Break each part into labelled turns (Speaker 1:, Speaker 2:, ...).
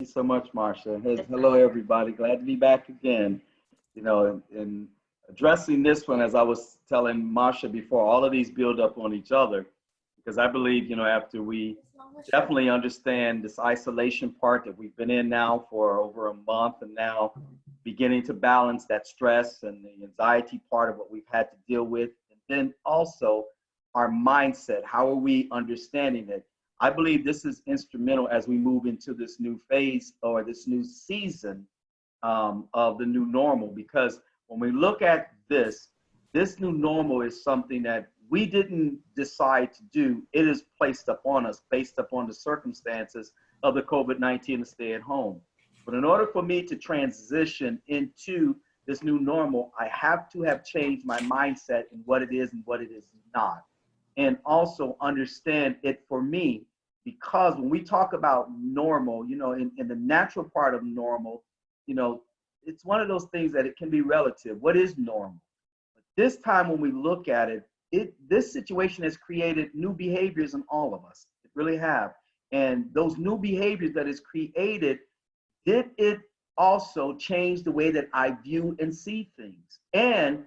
Speaker 1: you so much, Marcia. Hello, everybody. Glad to be back again. And addressing this one, as I was telling Marcia before, all of these build up on each other because I believe, after we definitely understand this isolation part that we've been in now for over a month and now beginning to balance that stress and the anxiety part of what we've had to deal with. And then also our mindset. How are we understanding it? I believe this is instrumental as we move into this new phase or this new season of the new normal. Because when we look at this new normal is something that we didn't decide to do. It is placed upon us based upon the circumstances of the COVID-19 and stay at home. But in order for me to transition into this new normal, I have to have changed my mindset and what it is and what it is not. And also understand it for me, because when we talk about normal, in the natural part of normal, it's one of those things that it can be relative. What is normal? But this time when we look at it, this situation has created new behaviors in all of us. It really have. And those new behaviors that is created, did it also change the way that I view and see things? And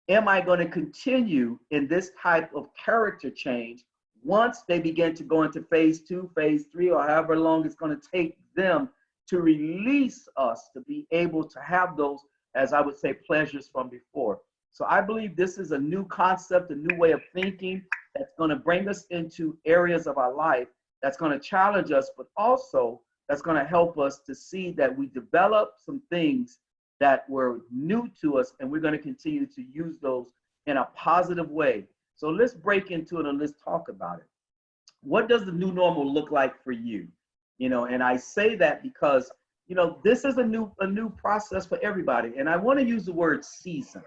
Speaker 1: am I going to continue in this type of character change once they begin to go into phase 2, phase 3, or however long it's going to take them to release us to be able to have those, as I would say, pleasures from before? So I believe this is a new concept, a new way of thinking that's going to bring us into areas of our life that's going to challenge us, but also that's going to help us to see that we develop some things that were new to us, and we're going to continue to use those in a positive way. So let's break into it and let's talk about it. What does the new normal look like for you? And I say that because, this is a new process for everybody. And I want to use the word season,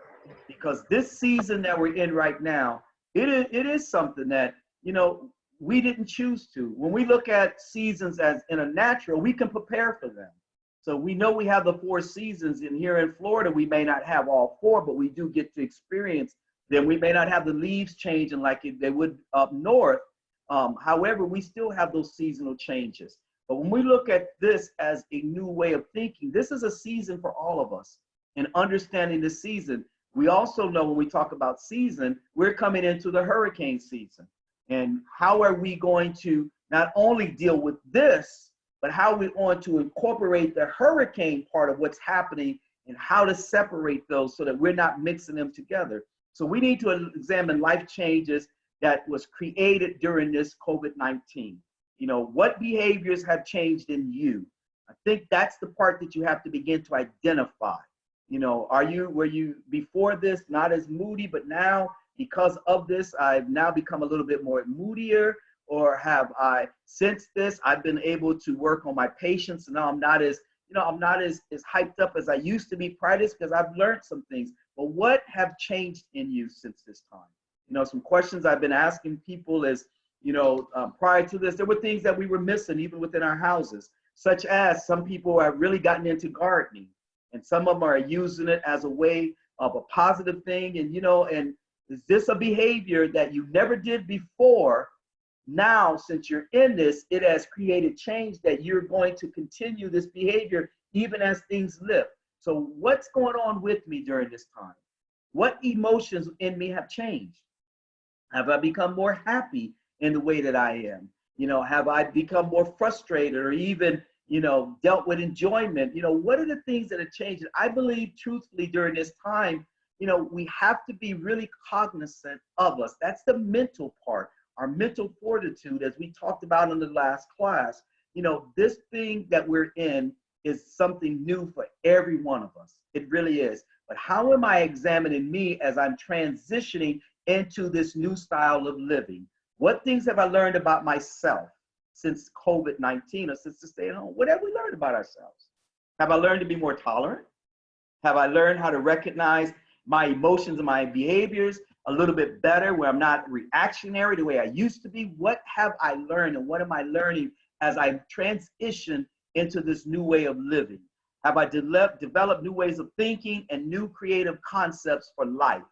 Speaker 1: because this season that we're in right now, it is something that, we didn't choose to. When we look at seasons as in a natural, we can prepare for them. So we know we have the 4 seasons, and here in Florida, we may not have all 4, but we do get to experience them. We may not have the leaves changing like they would up north. However, we still have those seasonal changes. But when we look at this as a new way of thinking, this is a season for all of us. And understanding the season, we also know when we talk about season, we're coming into the hurricane season. And how are we going to not only deal with this, but how we're going to incorporate the hurricane part of what's happening and how to separate those so that we're not mixing them together. So we need to examine life changes that was created during this COVID-19. What behaviors have changed in you? I think that's the part that you have to begin to identify. Were you before this not as moody, but now because of this, I've now become a little bit more moodier? Or have I, since this, I've been able to work on my patience, and now I'm not as hyped up as I used to be prior to this, because I've learned some things. But what have changed in you since this time? Some questions I've been asking people is, prior to this, there were things that we were missing even within our houses, such as some people have really gotten into gardening, and some of them are using it as a way of a positive thing. And, and is this a behavior that you never did before? Now, since you're in this, it has created change that you're going to continue this behavior even as things lift. So what's going on with me during this time? What emotions in me have changed? Have I become more happy in the way that I am? Have I become more frustrated or even, dealt with enjoyment? What are the things that have changed? I believe truthfully during this time, we have to be really cognizant of us. That's the mental part. Our mental fortitude, as we talked about in the last class, this thing that we're in is something new for every one of us. It really is. But how am I examining me as I'm transitioning into this new style of living? What things have I learned about myself since COVID-19 or since the stay at home? What have we learned about ourselves? Have I learned to be more tolerant? Have I learned how to recognize my emotions and my behaviors a little bit better, where I'm not reactionary the way I used to be? What have I learned, and what am I learning as I transition into this new way of living? Have I developed new ways of thinking and new creative concepts for life?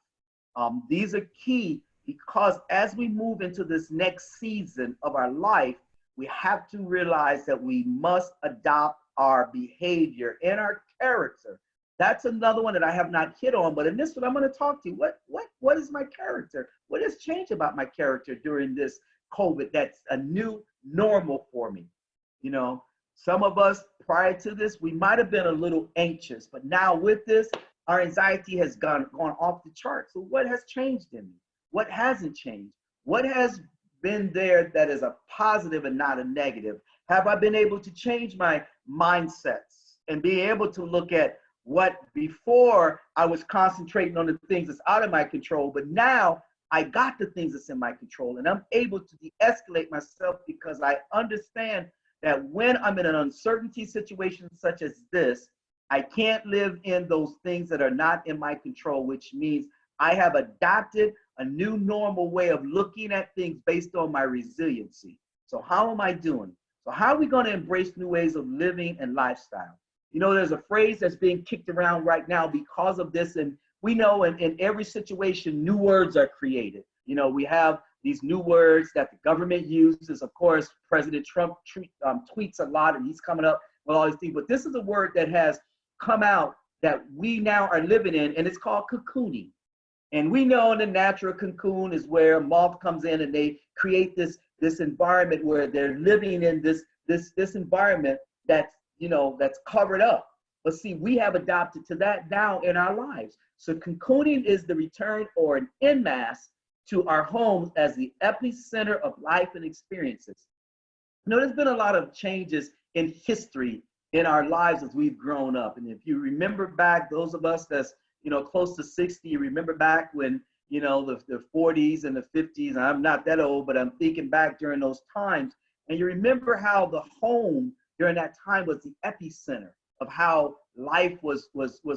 Speaker 1: These are key, because as we move into this next season of our life, we have to realize that we must adopt our behavior and our character. That's another one that I have not hit on, but in this one, I'm going to talk to you. What is my character? What has changed about my character during this COVID? That's a new normal for me. You know, some of us prior to this, we might have been a little anxious, but now with this, our anxiety has gone off the chart. So what has changed in me? What hasn't changed? What has been there that is a positive and not a negative? Have I been able to change my mindsets and be able to look at what before I was concentrating on the things that's out of my control, but now I got the things that's in my control, and I'm able to de-escalate myself because I understand that when I'm in an uncertainty situation such as this, I can't live in those things that are not in my control, which means I have adopted a new normal way of looking at things based on my resiliency. So how am I doing? So how are we going to embrace new ways of living and lifestyle? You know, there's a phrase that's being kicked around right now because of this, and we know in every situation, new words are created. You know, we have these new words that the government uses. Of course, President Trump tweets a lot, and he's coming up with all these things. But this is a word that has come out that we now are living in, and it's called cocooning. And we know in the natural cocoon is where a moth comes in and they create this environment where they're living in this environment that's, you know, that's covered up. But see, we have adopted to that now in our lives. So cocooning is the return or an en masse to our homes as the epicenter of life and experiences. You know, there's been a lot of changes in history in our lives as we've grown up. And if you remember back, those of us that's, you know, close to 60, you remember back when, you know, the 40s and the 50s, and I'm not that old, but I'm thinking back during those times, and you remember how the home during that time was the epicenter of how life was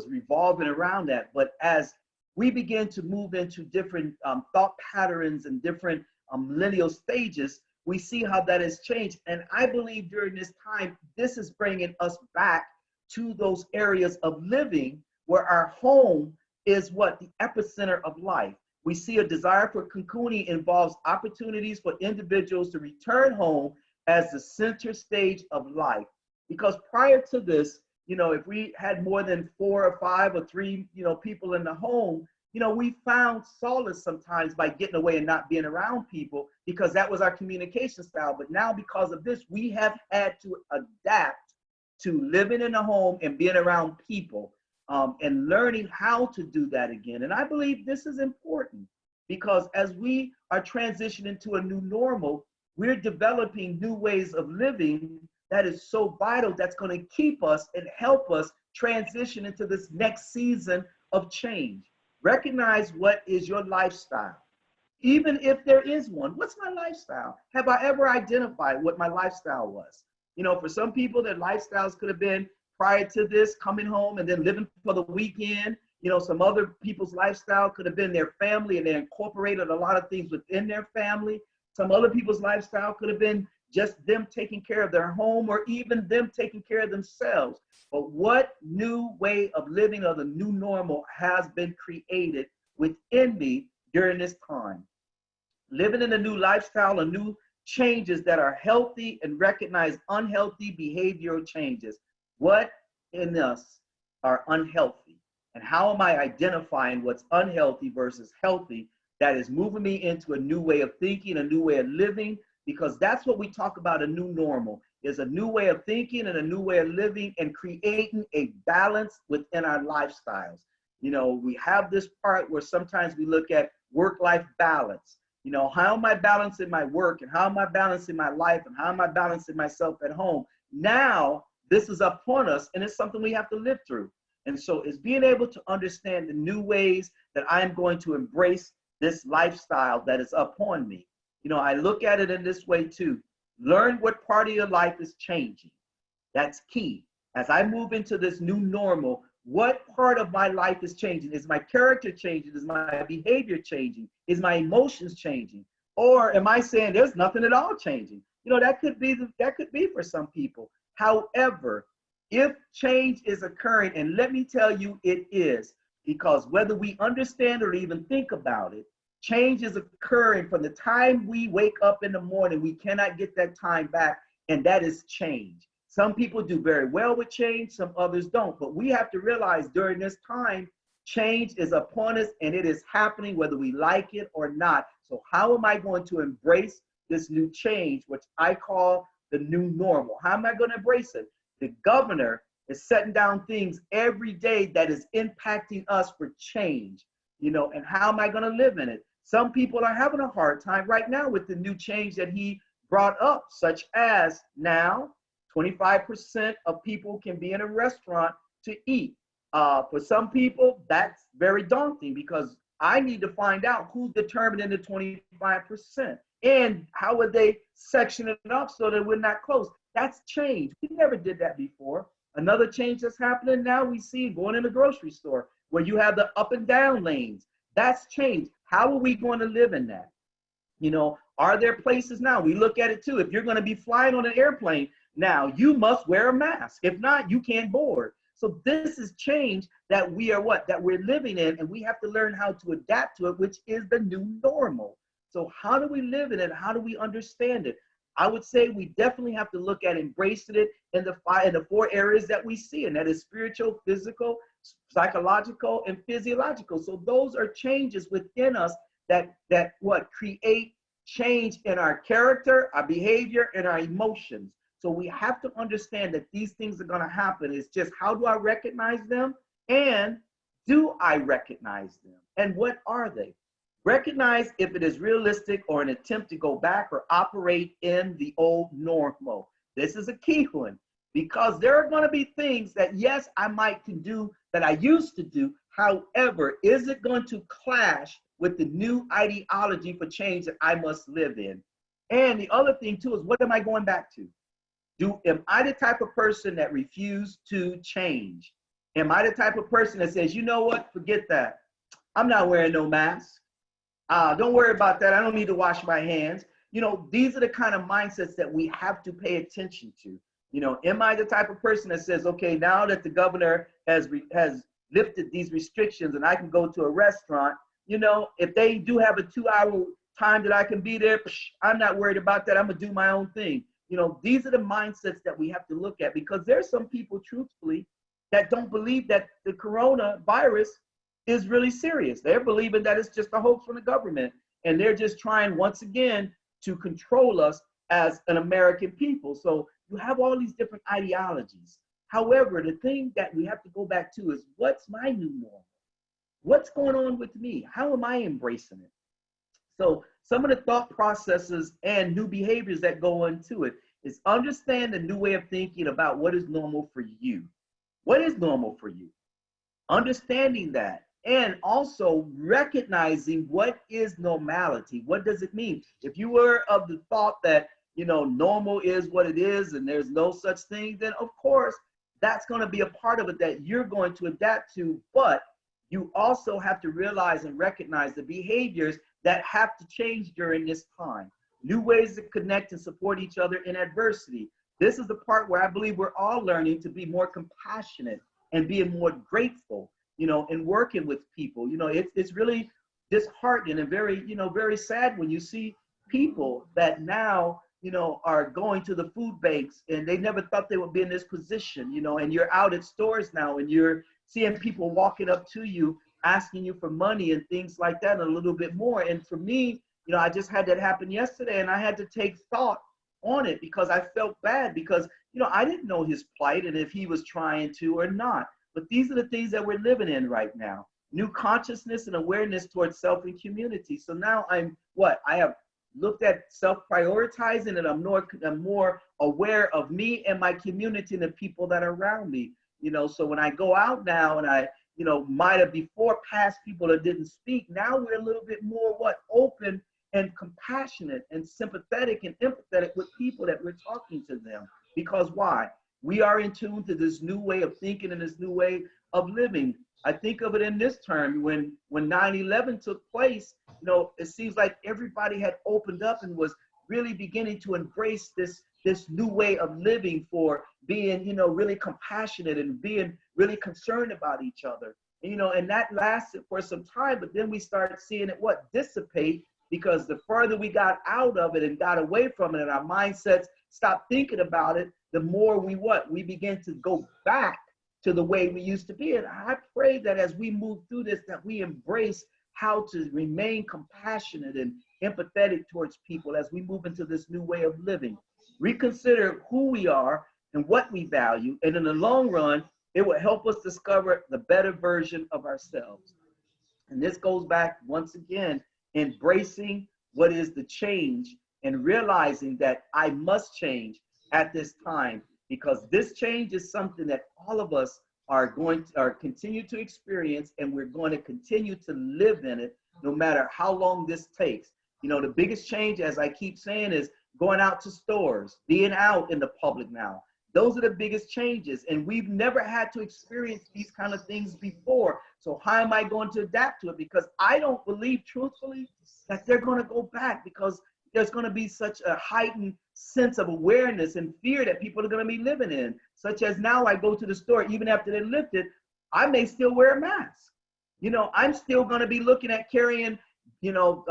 Speaker 1: revolving around that. But as we begin to move into different thought patterns and different millennial stages, we see how that has changed. And I believe during this time, this is bringing us back to those areas of living where our home is what? The epicenter of life. We see a desire for cocooning involves opportunities for individuals to return home as the center stage of life. Because prior to this, you know, if we had more than 4 or 5 or 3, you know, people in the home, you know, we found solace sometimes by getting away and not being around people because that was our communication style. But now because of this, we have had to adapt to living in a home and being around people and learning how to do that again. And I believe this is important because as we are transitioning to a new normal, we're developing new ways of living that is so vital, that's going to keep us and help us transition into this next season of change. Recognize what is your lifestyle. Even if there is one, what's my lifestyle? Have I ever identified what my lifestyle was? You know, for some people, their lifestyles could have been prior to this, coming home and then living for the weekend. You know, some other people's lifestyle could have been their family and they incorporated a lot of things within their family. Some other people's lifestyle could have been just them taking care of their home or even them taking care of themselves. But what new way of living or the new normal has been created within me during this time? Living in a new lifestyle, a new changes that are healthy and recognize unhealthy behavioral changes. What in us are unhealthy? And how am I identifying what's unhealthy versus healthy that is moving me into a new way of thinking, a new way of living? Because that's what we talk about, a new normal, is a new way of thinking and a new way of living and creating a balance within our lifestyles. You know, we have this part where sometimes we look at work-life balance. You know, how am I balancing my work and how am I balancing my life and how am I balancing myself at home? Now, this is upon us and it's something we have to live through. And so it's being able to understand the new ways that I'm going to embrace this lifestyle that is upon me. You know, I look at it in this way too. Learn what part of your life is changing. That's key. As I move into this new normal, what part of my life is changing? Is my character changing? Is my behavior changing? Is my emotions changing? Or am I saying there's nothing at all changing? You know, that could be for some people. However, if change is occurring, and let me tell you it is, because whether we understand or even think about it, Change is occurring from the time we wake up in the morning. We cannot get that time back, and that is change. Some people do very well with change, some others don't. But we have to realize during this time, change is upon us, and it is happening whether we like it or not. So how am I going to embrace this new change, which I call the new normal? How am I going to embrace it? The governor is setting down things every day that is impacting us for change, and how am I going to live in it? Some people are having a hard time right now with the new change that he brought up, such as now 25% of people can be in a restaurant to eat. For some people, that's very daunting because I need to find out who's determining the 25% and how would they section it up so that we're not close. That's change. We never did that before. Another change that's happening now, we see going in the grocery store where you have the up and down lanes. That's change. How are we going to live in that? Are there places now? We look at it too. If you're going to be flying on an airplane now, you must wear a mask. If not, you can't board. So this is change that we're living in, and we have to learn how to adapt to it, which is the new normal. So how do we live in it? How do we understand it? I would say we definitely have to look at embracing it in the four areas that we see, and that is spiritual, physical, psychological, and physiological. So those are changes within us that create change in our character, our behavior, and our emotions. So we have to understand that these things are going to happen. It's just, how do I recognize them? And do I recognize them? And what are they? Recognize if it is realistic or an attempt to go back or operate in the old normal. This is a key one, because there are going to be things that, yes, I might can do that I used to do. However, is it going to clash with the new ideology for change that I must live in? And the other thing too is, what am I going back to? Am I the type of person that refused to change? Am I the type of person that says, you know what, forget that. I'm not wearing no mask. Don't worry about that. I don't need to wash my hands. These are the kind of mindsets that we have to pay attention to. Am I the type of person that says, okay, now that the governor has lifted these restrictions and I can go to a restaurant, if they do have a 2-hour time that I can be there, I'm not worried about that. I'm going to do my own thing. These are the mindsets that we have to look at, because there's some people, truthfully, that don't believe that the coronavirus is really serious. They're believing that it's just a hoax from the government, and they're just trying once again to control us as an American people. So you have all these different ideologies. However, the thing that we have to go back to is, what's my new normal? What's going on with me? How am I embracing it? So some of the thought processes and new behaviors that go into it is, understand the new way of thinking about what is normal for you. What is normal for you? Understanding that, and also recognizing what is normality. What does it mean? If you were of the thought that, normal is what it is and there's no such thing, then of course, that's going to be a part of it that you're going to adapt to. But you also have to realize and recognize the behaviors that have to change during this time. New ways to connect and support each other in adversity. This is the part where I believe we're all learning to be more compassionate and being more grateful, and working with people. It's really disheartening and very sad when you see people that now, are going to the food banks and they never thought they would be in this position, and you're out at stores now and you're seeing people walking up to you, asking you for money and things like that, and a little bit more. And for me, I just had that happen yesterday, and I had to take thought on it because I felt bad because, I didn't know his plight and if he was trying to or not. But these are the things that we're living in right now. New consciousness and awareness towards self and community. So now I have looked at self-prioritizing, and I'm more aware of me and my community and the people that are around me. So when I go out now and I, might have before passed people that didn't speak, now we're a little bit more open and compassionate and sympathetic and empathetic with people that we're talking to them. Because why? We are in tune to this new way of thinking and this new way of living. I think of it in this term, when 9/11 took place, it seems like everybody had opened up and was really beginning to embrace this new way of living, for being, really compassionate and being really concerned about each other. you know, and that lasted for some time, but then we started seeing it dissipate, because the further we got out of it and got away from it and our mindsets stopped thinking about it, the more we begin to go back to the way we used to be. And I pray that as we move through this, that we embrace how to remain compassionate and empathetic towards people as we move into this new way of living. Reconsider who we are and what we value, and in the long run, it will help us discover the better version of ourselves. And this goes back once again, embracing what is the change and realizing that I must change at this time, because this change is something that all of us are continue to experience, and we're going to continue to live in it no matter how long this takes. You know, the biggest change, as I keep saying, is going out to stores, being out in the public now. Those are the biggest changes, and we've never had to experience these kind of things before. So how am I going to adapt to it? Because I don't believe, truthfully, that they're going to go back, because there's going to be such a heightened sense of awareness and fear that people are going to be living in. Such as now, I go to the store, even after they lifted, I may still wear a mask. You know, I'm still going to be looking at carrying, you know,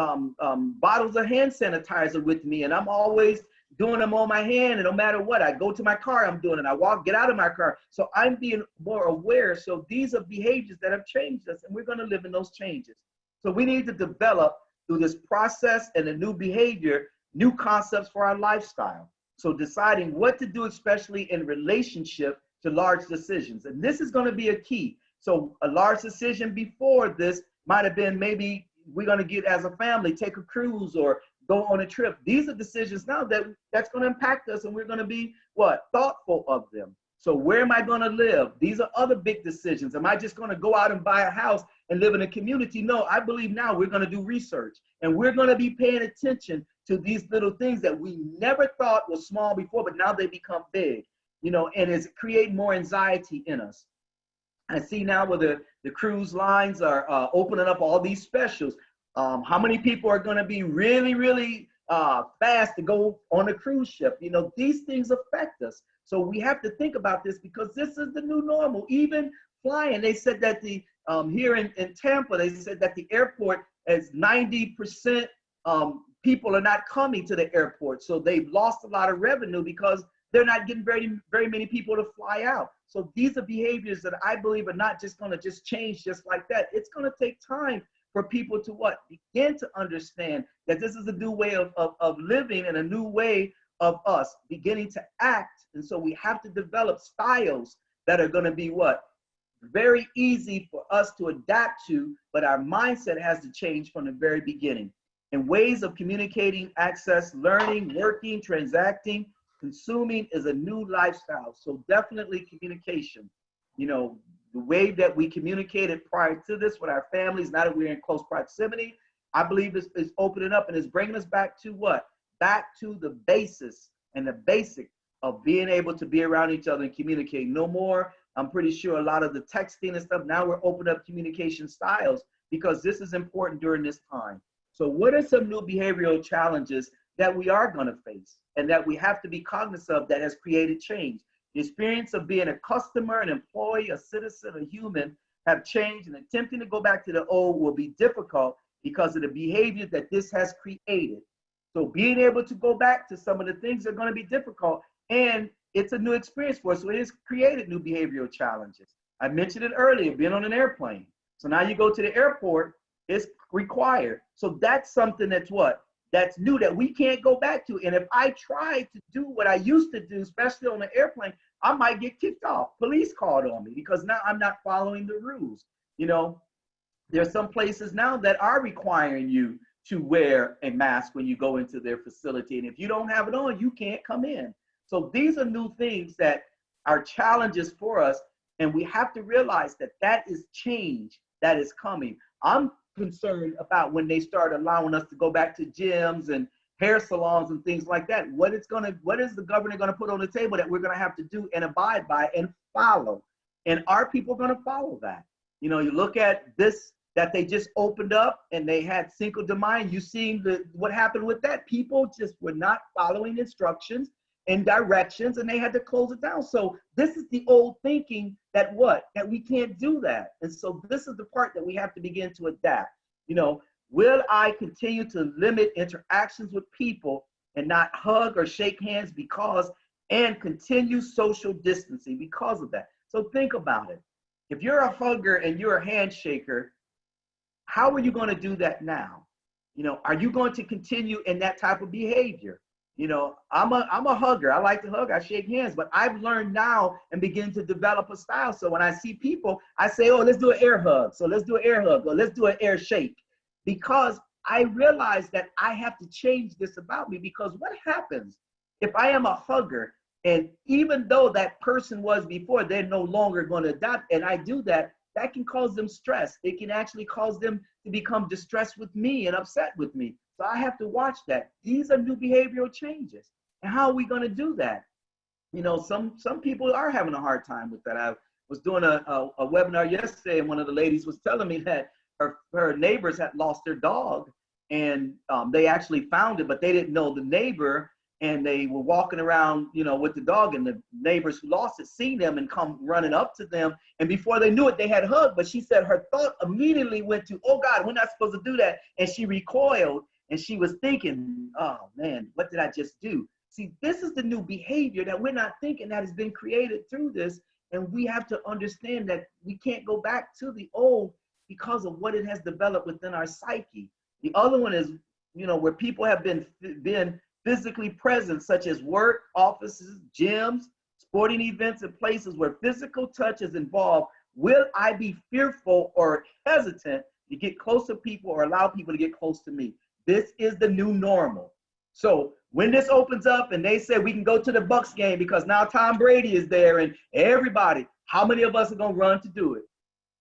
Speaker 1: bottles of hand sanitizer with me, and I'm always doing them on my hand, and no matter what, I go to my car, I'm doing it. I get out of my car. So I'm being more aware. So these are behaviors that have changed us, and we're going to live in those changes. So we need to develop through this process and a new behavior, new concepts for our lifestyle. So deciding what to do, especially in relationship to large decisions. And this is going to be a key. So a large decision before this might have been, maybe we're going to get as a family, take a cruise or go on a trip. These are decisions now that's going to impact us, and we're going to be thoughtful of them. So where am I going to live? These are other big decisions. Am I just going to go out and buy a house and live in a community? No, I believe now we're going to do research, and we're going to be paying attention to these little things that we never thought was small before, but now they become big, you know, and it's creating more anxiety in us. I see now where the cruise lines are opening up all these specials. How many people are going to be really, really fast to go on a cruise ship? You know, these things affect us. So we have to think about this, because this is the new normal. Even flying, they said that here in Tampa, they said that the airport is 90% people are not coming to the airport. So they've lost a lot of revenue because they're not getting very, very many people to fly out. So these are behaviors that I believe are not just going to just change just like that. It's going to take time for people to begin to understand that this is a new way of living, and a new way of us beginning to act. And so we have to develop styles that are going to be very easy for us to adapt to, but our mindset has to change from the very beginning. And ways of communicating, access, learning, working, transacting, consuming is a new lifestyle. So definitely communication. You know, the way that we communicated prior to this with our families, now that we're in close proximity, I believe is opening up, and is bringing us back to back to the basis and the basic of being able to be around each other and communicate. No more, I'm pretty sure, a lot of the texting and stuff. Now we're opening up communication styles, because this is important during this time. So what are some new behavioral challenges that we are going to face, and that we have to be cognizant of, that has created change? The experience of being a customer, an employee, a citizen, a human have changed, and attempting to go back to the old will be difficult because of the behavior that this has created. So being able to go back to some of the things are going to be difficult, and it's a new experience for us. So it has created new behavioral challenges. I mentioned it earlier, being on an airplane. So now you go to the airport, it's required. So that's something that's new, that we can't go back to. And if I try to do what I used to do, especially on an airplane, I might get kicked off, police called on me, because now I'm not following the rules. You know, there's some places now that are requiring you to wear a mask when you go into their facility. And if you don't have it on, you can't come in. So these are new things that are challenges for us. And we have to realize that that is change that is coming. I'm concerned about when they start allowing us to go back to gyms and hair salons and things like that. What is the governor going to put on the table that we're going to have to do and abide by and follow? And are people going to follow that? You know, you look at this, that they just opened up and they had Cinco de Mayo. You seen what happened with that. People just were not following instructions, in directions, and they had to close it down. So this is the old thinking that we can't do that. And so this is the part that we have to begin to adapt. You know, will I continue to limit interactions with people and not hug or shake hands and continue social distancing because of that? So think about it. If you're a hugger and you're a handshaker, how are you going to do that now? You know, are you going to continue in that type of behavior? You know, I'm a hugger. I like to hug. I shake hands. But I've learned now and begin to develop a style. So when I see people, I say, oh, let's do an air hug. So let's do an air hug, or let's do an air shake. Because I realize that I have to change this about me. Because what happens if I am a hugger, and even though that person was before, they're no longer going to adopt, and I do that, that can cause them stress. It can actually cause them to become distressed with me and upset with me. So I have to watch that. These are new behavioral changes. And how are we going to do that? You know, some people are having a hard time with that. I was doing a webinar yesterday, and one of the ladies was telling me that her neighbors had lost their dog, and they actually found it, but they didn't know the neighbor, and they were walking around, you know, with the dog, and the neighbors who lost it seen them and come running up to them, and before they knew it, they had hugged. But she said her thought immediately went to, oh God, we're not supposed to do that, and she recoiled, and she was thinking, oh man, what did I just do? See, this is the new behavior that we're not thinking that has been created through this, and we have to understand that we can't go back to the old because of what it has developed within our psyche. The other one is, you know, where people have been physically present, such as work, offices, gyms, sporting events, and places where physical touch is involved. Will I be fearful or hesitant to get close to people or allow people to get close to me? This is the new normal. So when this opens up and they say we can go to the Bucks game because now Tom Brady is there and everybody, how many of us are going to run to do it?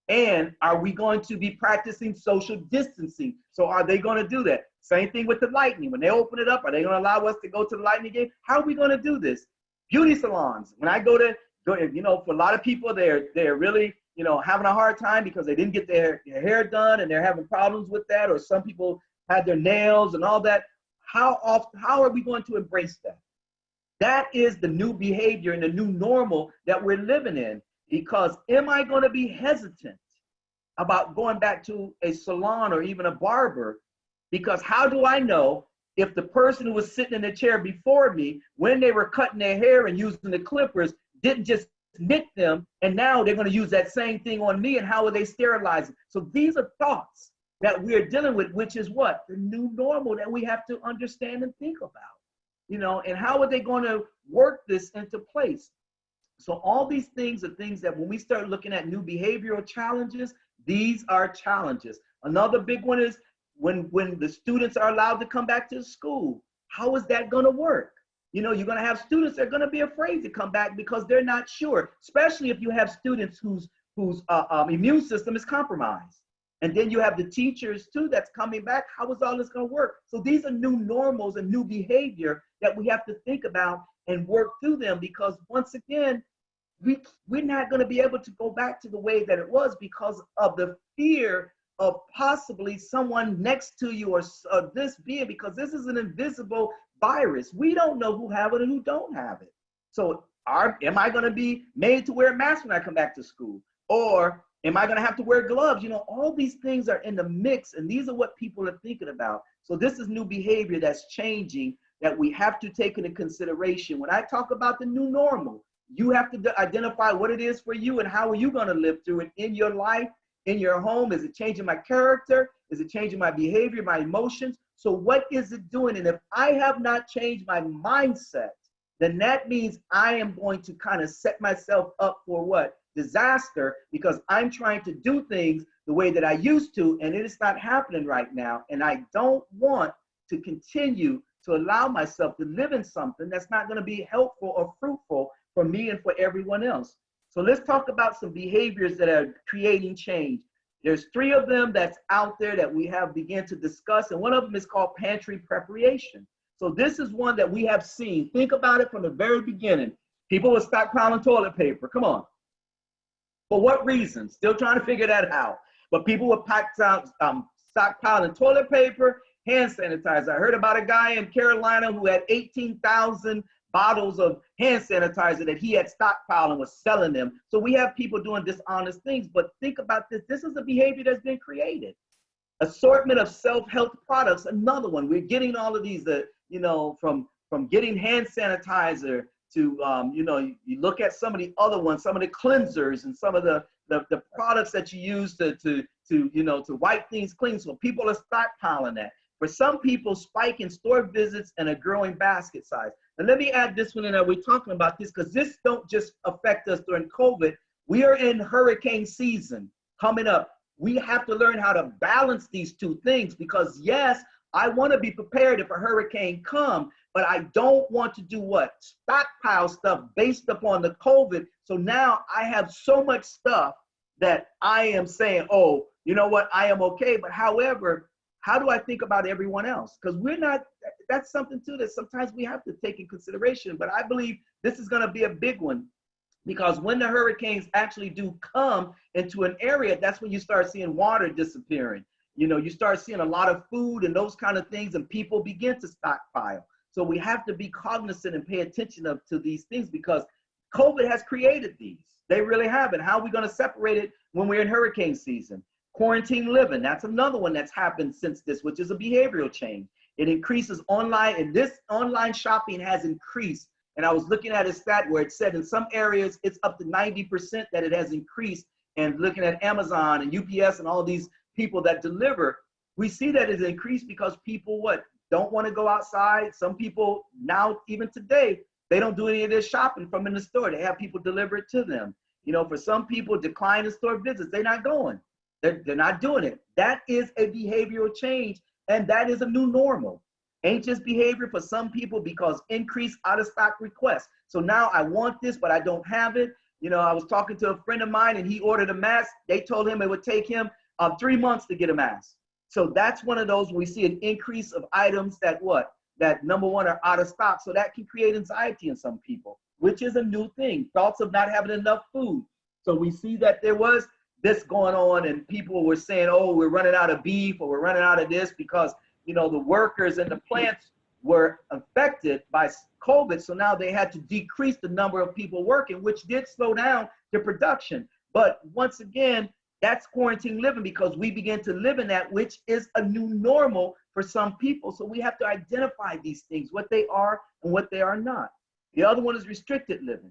Speaker 1: And are we going to be practicing social distancing? So are they going to do that? Same thing with the Lightning. When they open it up, are they going to allow us to go to the Lightning game? How are we going to do this? Beauty salons. When I go, you know, for a lot of people, they're really, you know, having a hard time because they didn't get their hair done and they're having problems with that. Or some people had their nails and all that. How are we going to embrace that? That is the new behavior and the new normal that we're living in. Because am I going to be hesitant about going back to a salon or even a barber? Because how do I know if the person who was sitting in the chair before me, when they were cutting their hair and using the clippers, didn't just nit them, and now they're going to use that same thing on me, and how are they sterilizing? So these are thoughts that we're dealing with, which is what? The new normal that we have to understand and think about. You know, and how are they going to work this into place? So all these things are things that when we start looking at new behavioral challenges, these are challenges. Another big one is when the students are allowed to come back to school. How is that going to work? You know, you're going to have students that are going to be afraid to come back because they're not sure, especially if you have students whose immune system is compromised. And then you have the teachers too that's coming back. How is all this going to work? So these are new normals and new behavior that we have to think about and work through them, because once again, we're not going to be able to go back to the way that it was because of the fear of possibly someone next to you or this being, because this is an invisible virus. We don't know who have it and who don't have it. So am I going to be made to wear a mask when I come back to school? Or am I going to have to wear gloves? You know, all these things are in the mix, and these are what people are thinking about. So this is new behavior that's changing that we have to take into consideration. When I talk about the new normal, you have to identify what it is for you and how are you going to live through it in your life, in your home. Is it changing my character? Is it changing my behavior, my emotions? So what is it doing? And if I have not changed my mindset, then that means I am going to kind of set myself up for what? Disaster, because I'm trying to do things the way that I used to, and it is not happening right now. And I don't want to continue to allow myself to live in something that's not going to be helpful or fruitful for me and for everyone else. So let's talk about some behaviors that are creating change. There's 3 of them that's out there that we have begun to discuss, and one of them is called Pantry Preparation. So this is one that we have seen. Think about it from the very beginning. People were stockpiling toilet paper. Come on. For what reason? Still trying to figure that out. But people were stockpiling toilet paper, hand sanitizer. I heard about a guy in Carolina who had 18,000 bottles of hand sanitizer that he had stockpiled and was selling them. So we have people doing dishonest things. But think about this. This is a behavior that's been created. Assortment of self-help products, another one. We're getting all of these, from getting hand sanitizer to, you look at some of the other ones, some of the cleansers and some of the products that you use to wipe things clean. So people are stockpiling that. For some people, spike in store visits and a growing basket size. And let me add this one in there. We're talking about this because this don't just affect us during COVID. We are in hurricane season coming up. We have to learn how to balance these two things because yes, I want to be prepared if a hurricane comes, but I don't want to do what? Stockpile stuff based upon the COVID. So now I have so much stuff that I am saying, oh, you know what? I am okay. But however, how do I think about everyone else? Because we're not, that's something too that sometimes we have to take in consideration. But I believe this is going to be a big one because when the hurricanes actually do come into an area, that's when you start seeing water disappearing. You start seeing a lot of food and those kind of things, and people begin to stockpile. So we have to be cognizant and pay attention to these things because COVID has created these. They really have. And how are we going to separate it when we're in hurricane season? Quarantine living, that's another one that's happened since this, which is a behavioral change. It increases online, and this online shopping has increased. And I was looking at a stat where it said in some areas, it's up to 90% that it has increased. And looking at Amazon and UPS and all these people that deliver, we see that it's increased because people don't want to go outside. Some people now, even today, they don't do any of their shopping from in the store. They have people deliver it to them. For some people, decline in store visits, they're not going. They're not doing it. That is a behavioral change, and that is a new normal. Anxious behavior for some people because increased out-of-stock requests. So now I want this, but I don't have it. I was talking to a friend of mine, and he ordered a mask. They told him it would take him 3 months to get a mask. So that's one of those where we see an increase of items that number one are out of stock. So that can create anxiety in some people, which is a new thing. Thoughts of not having enough food. So we see that there was this going on and people were saying, oh, we're running out of beef or we're running out of this because, the workers in the plants were affected by COVID. So now they had to decrease the number of people working, which did slow down the production. But once again, that's quarantine living because we begin to live in that, which is a new normal for some people. So we have to identify these things, what they are and what they are not. The other one is restricted living.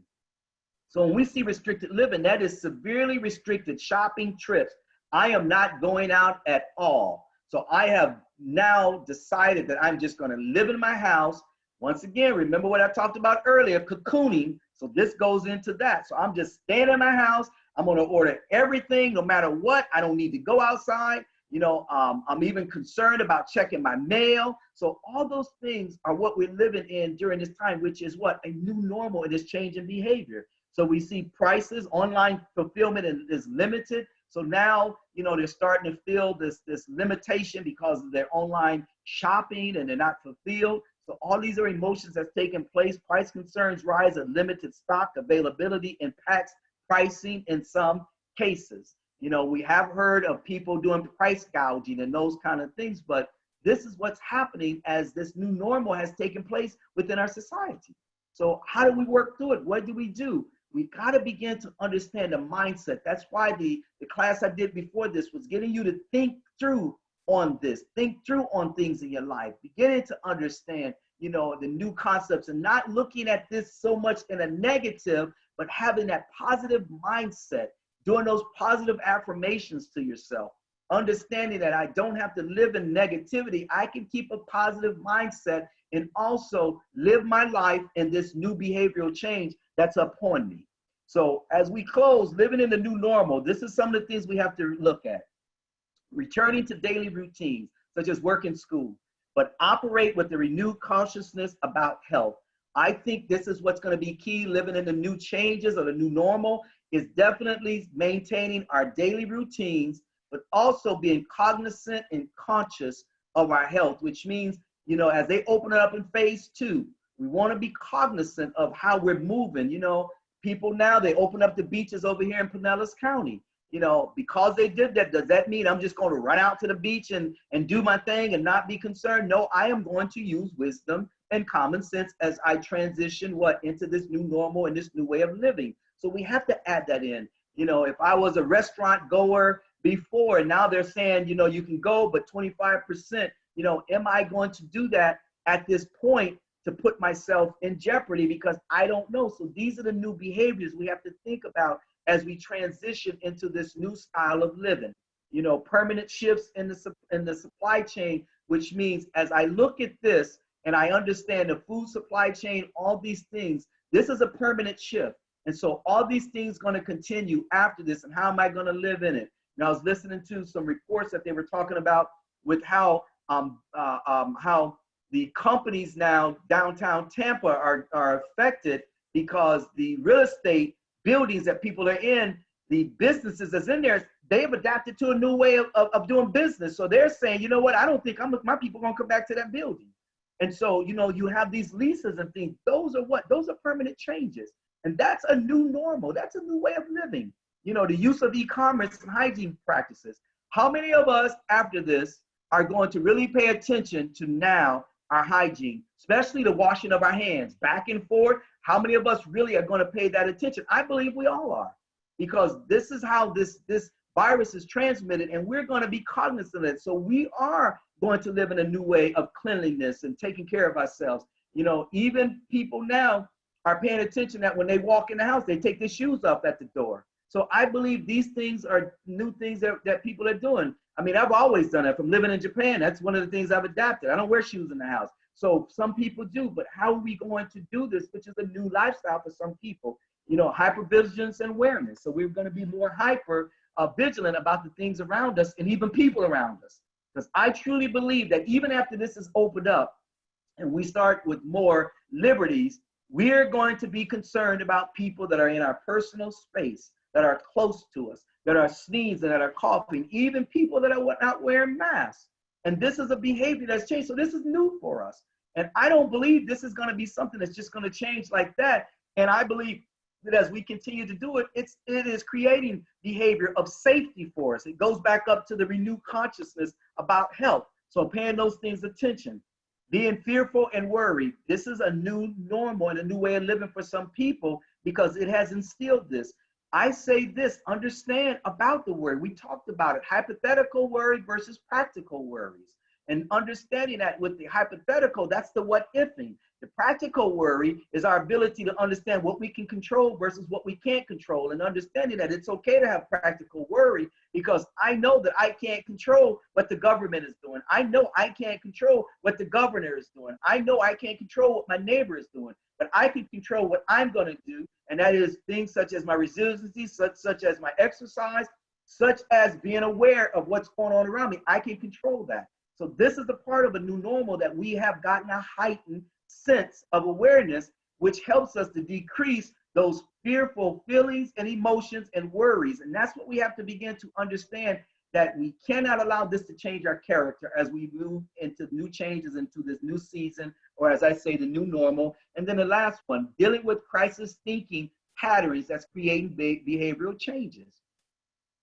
Speaker 1: So when we see restricted living, that is severely restricted shopping trips. I am not going out at all. So I have now decided that I'm just going to live in my house. Once again, remember what I talked about earlier, cocooning. So this goes into that. So I'm just staying in my house. I'm going to order everything, no matter what. I don't need to go outside. I'm even concerned about checking my mail. So all those things are what we're living in during this time, which is a new normal in this change in behavior. So we see prices, online fulfillment is limited. So now, they're starting to feel this limitation because of their online shopping and they're not fulfilled. So all these are emotions that's taking place. Price concerns rise and limited stock availability impacts pricing in some cases. We have heard of people doing price gouging and those kind of things, but this is what's happening as this new normal has taken place within our society. So how do we work through it? What do? We got to begin to understand the mindset. That's why the class I did before this was getting you to think through on this, think through on things in your life, beginning to understand, the new concepts and not looking at this so much in a negative, but having that positive mindset, doing those positive affirmations to yourself, understanding that I don't have to live in negativity. I can keep a positive mindset and also live my life in this new behavioral change that's upon me. So as we close, living in the new normal, this is some of the things we have to look at. Returning to daily routines, such as work and school, but operate with a renewed consciousness about health. I think this is what's going to be key. Living in the new changes or the new normal is definitely maintaining our daily routines, but also being cognizant and conscious of our health, which means, as they open it up in phase 2, we want to be cognizant of how we're moving. People now, they open up the beaches over here in Pinellas County. Because they did that, does that mean I'm just going to run out to the beach and do my thing and not be concerned? No, I am going to use wisdom
Speaker 2: and common sense as I transition into this new normal and this new way of living. So we have to add that in. You know, if I was a restaurant goer before, and now they're saying, you know, you can go, but 25%, you know, am I going to do that at this point to put myself in jeopardy? Because I don't know. So these are the new behaviors we have to think about as we transition into this new style of living. You know, permanent shifts in the supply chain, which means as I look at this and I understand the food supply chain, all these things, this is a permanent shift. And so all these things going to continue after this, and how am I going to live in it? And I was listening to some reports that they were talking about with how the companies now downtown Tampa are affected because the real estate buildings that people are in, the businesses that's in there, they've adapted to a new way of doing business. So they're saying, you know what, I don't think my people are going to come back to that building. And so, you know, you have these leases and things. Those are permanent changes. And that's a new normal. That's a new way of living. You know, the use of e-commerce and hygiene practices. How many of us after this are going to really pay attention to now our hygiene, especially the washing of our hands back and forth? How many of us really are going to pay that attention? I believe we all are, because this is how this virus is transmitted, and we're going to be cognizant of it. So we are going to live in a new way of cleanliness and taking care of ourselves. You know, even people now are paying attention that when they walk in the house, they take their shoes off at the door. So I believe these things are new things that people are doing. I mean, I've always done it from living in Japan. That's one of the things I've adapted. I don't wear shoes in the house. So some people do, but how are we going to do this, which is a new lifestyle for some people? You know, hypervigilance and awareness. So we're going to be more hyper vigilant about the things around us and even people around us. Because I truly believe that even after this is opened up and we start with more liberties, we're going to be concerned about people that are in our personal space, that are close to us, that are sneezing, that are coughing, even people that are not wearing masks. And this is a behavior that's changed. So this is new for us. And I don't believe this is going to be something that's just going to change like that. And I believe that as we continue to do it, it is creating behavior of safety for us. It goes back up to the renewed consciousness about health. So paying those things attention. Being fearful and worried. This is a new normal and a new way of living for some people because it has instilled this. I say this, understand about the worry. We talked about it, hypothetical worry versus practical worries. And understanding that with the hypothetical, that's the what ifing. The practical worry is our ability to understand what we can control versus what we can't control, and understanding that it's okay to have practical worry because I know that I can't control what the government is doing. I know I can't control what the governor is doing. I know I can't control what my neighbor is doing, but I can control what I'm going to do, and that is things such as my resiliency, such as my exercise, such as being aware of what's going on around me. I can control that. So this is a part of a new normal that we have gotten a heightened sense of awareness, which helps us to decrease those fearful feelings and emotions and worries. And that's what we have to begin to understand, that we cannot allow this to change our character as we move into new changes, into this new season, or as I say, the new normal. And then the last one, dealing with crisis thinking patterns that's creating behavioral changes.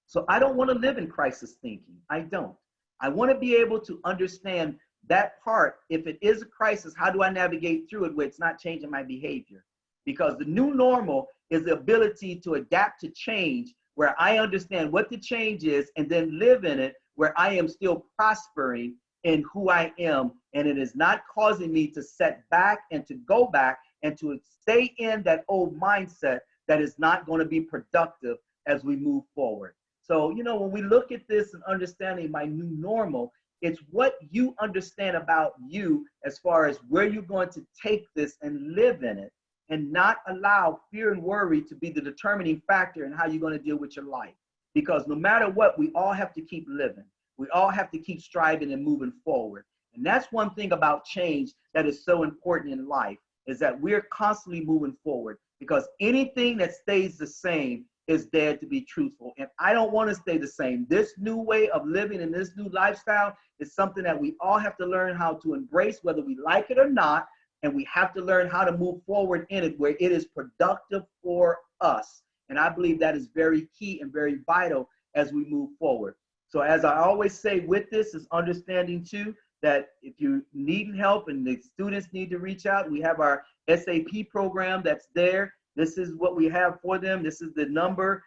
Speaker 2: So I don't want to live in crisis thinking. I don't. I want to be able to understand that part. If it is a crisis, how do I navigate through it where it's not changing my behavior? Because the new normal is the ability to adapt to change, where I understand what the change is and then live in it, where I am still prospering in who I am. And it is not causing me to set back and to go back and to stay in that old mindset that is not going to be productive as we move forward. So, you know, when we look at this and understanding my new normal, it's what you understand about you as far as where you're going to take this and live in it, and not allow fear and worry to be the determining factor in how you're going to deal with your life. Because no matter what, we all have to keep living. We all have to keep striving and moving forward. And that's one thing about change that is so important in life, is that we're constantly moving forward, because anything that stays the same is dead, to be truthful. And I don't want to stay the same. This new way of living and this new lifestyle is something that we all have to learn how to embrace, whether we like it or not. And we have to learn how to move forward in it where it is productive for us. And I believe that is very key and very vital as we move forward. So as I always say with this is understanding too, that if you need help and the students need to reach out, we have our SAP program that's there. This is what we have for them. This is the number.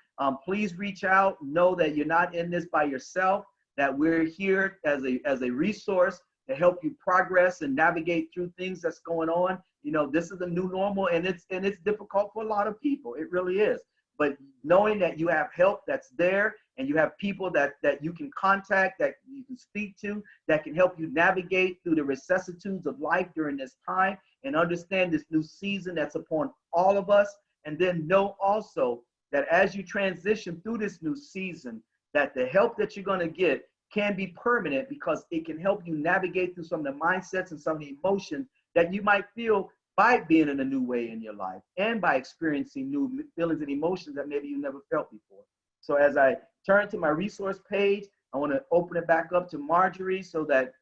Speaker 2: Please reach out. Know that you're not in this by yourself, that we're here as a resource to help you progress and navigate through things that's going on. You know, this is the new normal, and it's difficult for a lot of people. It really is. But knowing that you have help that's there, and you have people that you can contact, that you can speak to, that can help you navigate through the vicissitudes of life during this time, and understand this new season that's upon all of us. And then know also that as you transition through this new season, that the help that you're going to get can be permanent, because it can help you navigate through some of the mindsets and some of the emotions that you might feel by being in a new way in your life, and by experiencing new feelings and emotions that maybe you never felt before. So as I turn to my resource page, I want to open it back up to Marjorie, so that,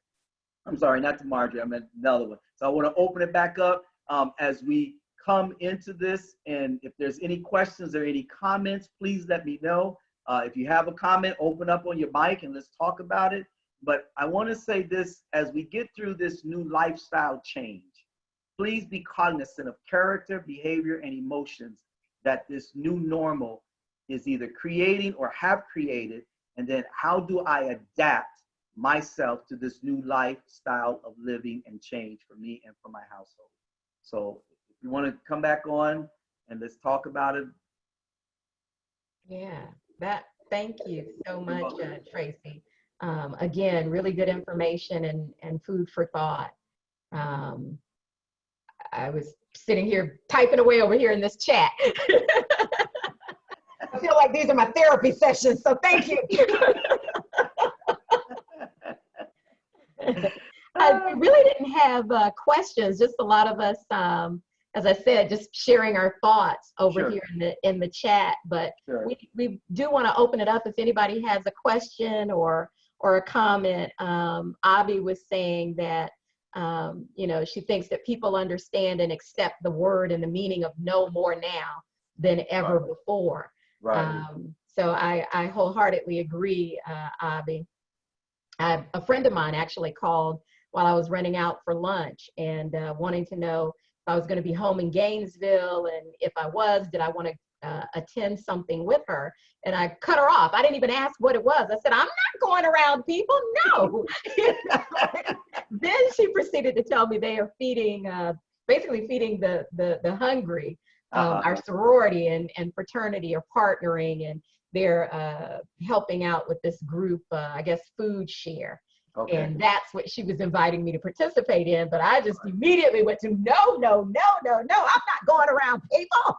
Speaker 2: I'm sorry, not to Marjorie, I meant another one. So I want to open it back up as we come into this. And if there's any questions or any comments, please let me know. If you have a comment, open up on your mic and let's talk about it. But I want to say this, as we get through this new lifestyle change, please be cognizant of character, behavior, and emotions that this new normal is either creating or have created. And then how do I adapt myself to this new lifestyle of living and change for me and for my household? So if you want to come back on and let's talk about it.
Speaker 3: Yeah, thank you so much, Tracy. Again, really good information and food for thought. I was sitting here typing away over here in this chat. I feel like these are my therapy sessions, so thank you. I really didn't have questions, just a lot of us, as I said, just sharing our thoughts over here in the chat. But we do want to open it up if anybody has a question or a comment. Avi was saying that you know, she thinks that people understand and accept the word and the meaning of no more now than ever before. Right. So I wholeheartedly agree, Avi. A friend of mine actually called while I was running out for lunch and wanting to know if I was going to be home in Gainesville, and if I was, did I want to attend something with her? And I cut her off. I didn't even ask what it was. I said, I'm not going around people, no. Then she proceeded to tell me they are feeding, basically feeding the hungry. Our sorority and fraternity are partnering, and they're helping out with this group, I guess, Food Share. Okay. And that's what she was inviting me to participate in. But I just immediately went to, no, I'm not going around people.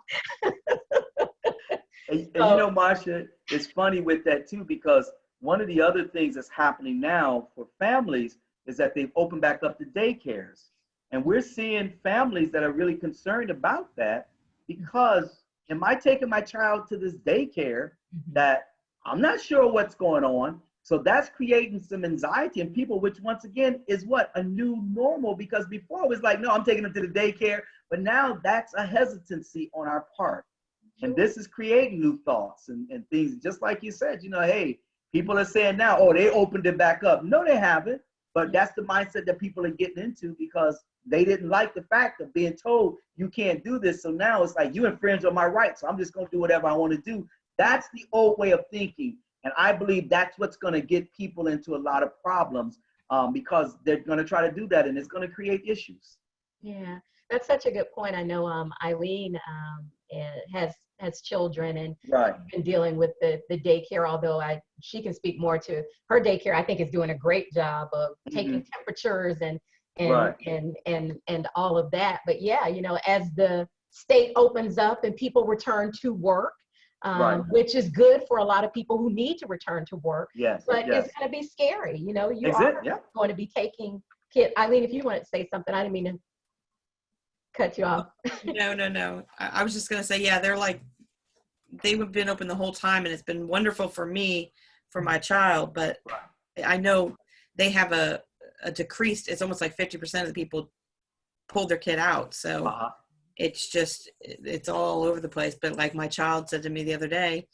Speaker 2: And you know, Marsha, it's funny with that too, because one of the other things that's happening now for families is that they've opened back up the daycares. And we're seeing families that are really concerned about that, because am I taking my child to this daycare that I'm not sure what's going on? So that's creating some anxiety in people, which once again is what? A new normal, because before it was like, no, I'm taking them to the daycare, but now that's a hesitancy on our part. And this is creating new thoughts and things, just like you said, you know, hey, people are saying now, oh, they opened it back up. No, they haven't, but that's the mindset that people are getting into, because they didn't like the fact of being told you can't do this. So now it's like, you infringe on my rights, so I'm just going to do whatever I want to do. That's the old way of thinking. And I believe that's what's going to get people into a lot of problems, because they're going to try to do that, and it's going to create issues.
Speaker 3: Yeah, that's such a good point. I know Eileen has children, and been dealing with the daycare, although she can speak more to her daycare. I think is doing a great job of taking temperatures and all of that. But yeah, you know, as the state opens up and people return to work, which is good for a lot of people who need to return to work. But it's going to be scary. You know, you are going to be taking kids. Eileen, if you want to say something, I didn't mean to cut you off.
Speaker 4: No. I was just going to say, yeah, they've been open the whole time, and it's been wonderful for me, for my child. But I know they have a decreased, it's almost like 50% of the people pulled their kid out. So it's all over the place. But like my child said to me the other day,